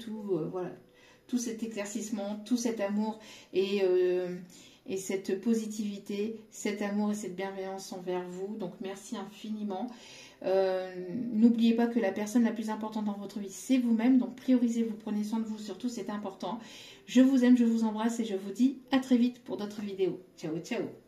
voilà, tout cet éclaircissement, tout cet amour et cette positivité, cet amour et cette bienveillance envers vous. Donc merci infiniment. N'oubliez pas que la personne la plus importante dans votre vie, c'est vous-même. Donc priorisez-vous, prenez soin de vous, surtout c'est important. Je vous aime, je vous embrasse et je vous dis à très vite pour d'autres vidéos. Ciao, ciao.